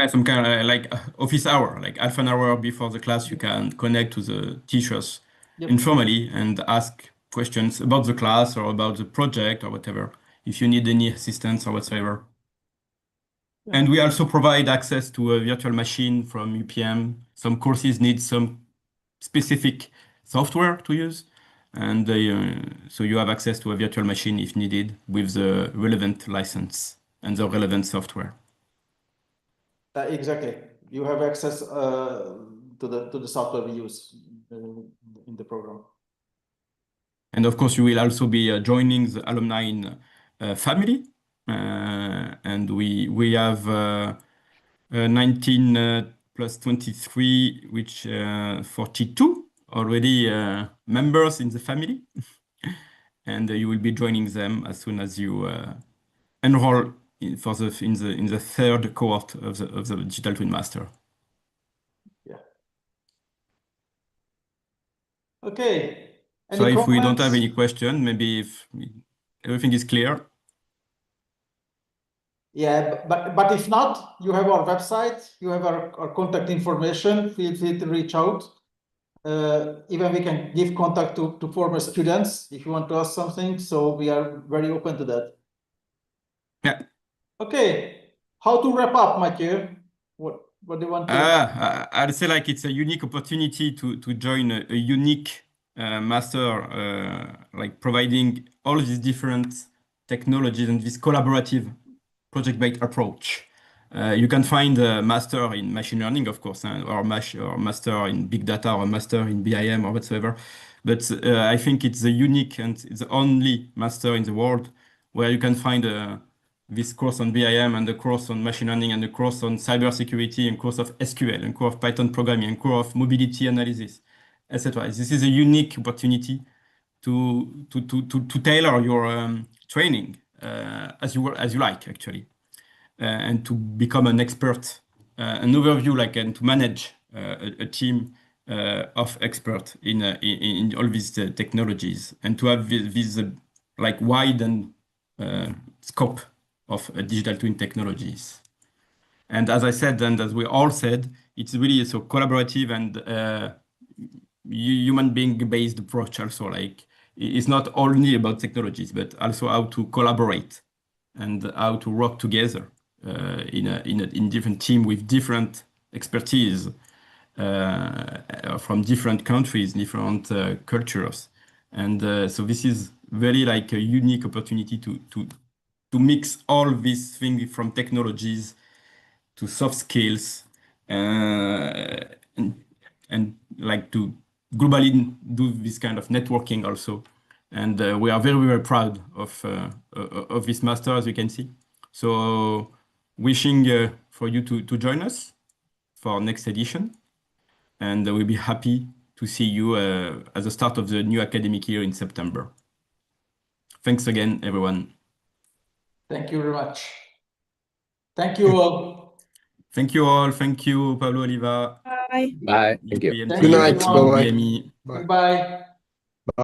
Some kind of like office hour, like half an hour before the class, you can connect to the teachers informally and ask questions about the class or about the project or whatever, if you need any assistance or whatsoever. Yeah. And we also provide access to a virtual machine from UPM. Some courses need some specific software to use. And so you have access to a virtual machine if needed with the relevant license and the relevant software. Exactly. You have access to the software we use in the program. And of course, you will also be joining the alumni family. And we have 19 plus 23, which 42 already members in the family. And you will be joining them as soon as you enroll in the third cohort of the Digital Twin Master. Yeah. Okay. So if we don't have any question, maybe if everything is clear. Yeah, but if not, you have our website, you have our contact information. Feel free to reach out. Even we can give contact to former students if you want to ask something. So we are very open to that. Yeah. Okay. How to wrap up, Mathieu? What do you want to? I'd say like it's a unique opportunity to join a unique master, like providing all these different technologies and this collaborative project-based approach. You can find a master in machine learning, of course, or master in big data, or master in BIM or whatsoever. But I think it's the unique and it's the only master in the world where you can find this course on BIM and the course on machine learning and the course on cybersecurity and course of SQL and course of Python programming and course of mobility analysis, etc. This is a unique opportunity to tailor your training as you like, actually, and to become an expert, an overview, like, and to manage a team of experts in all these technologies, and to have this like wide and scope of digital twin technologies. And as I said, and as we all said, it's really so collaborative and human being based approach. Also, like, it's not only about technologies, but also how to collaborate and how to work together in different team with different expertise from different countries, different cultures. And so this is very like a unique opportunity to mix all these things, from technologies to soft skills, and like to globally do this kind of networking also. And we are very, very proud of this master, as you can see. So wishing for you to join us for next edition. And we'll be happy to see you at the start of the new academic year in September. Thanks again, everyone. Thank you very much. Thank you all. Thank you all. Thank you, Pablo, Oliva. Bye. Bye. Thank you. Good night. Bye-bye. BME. Goodbye.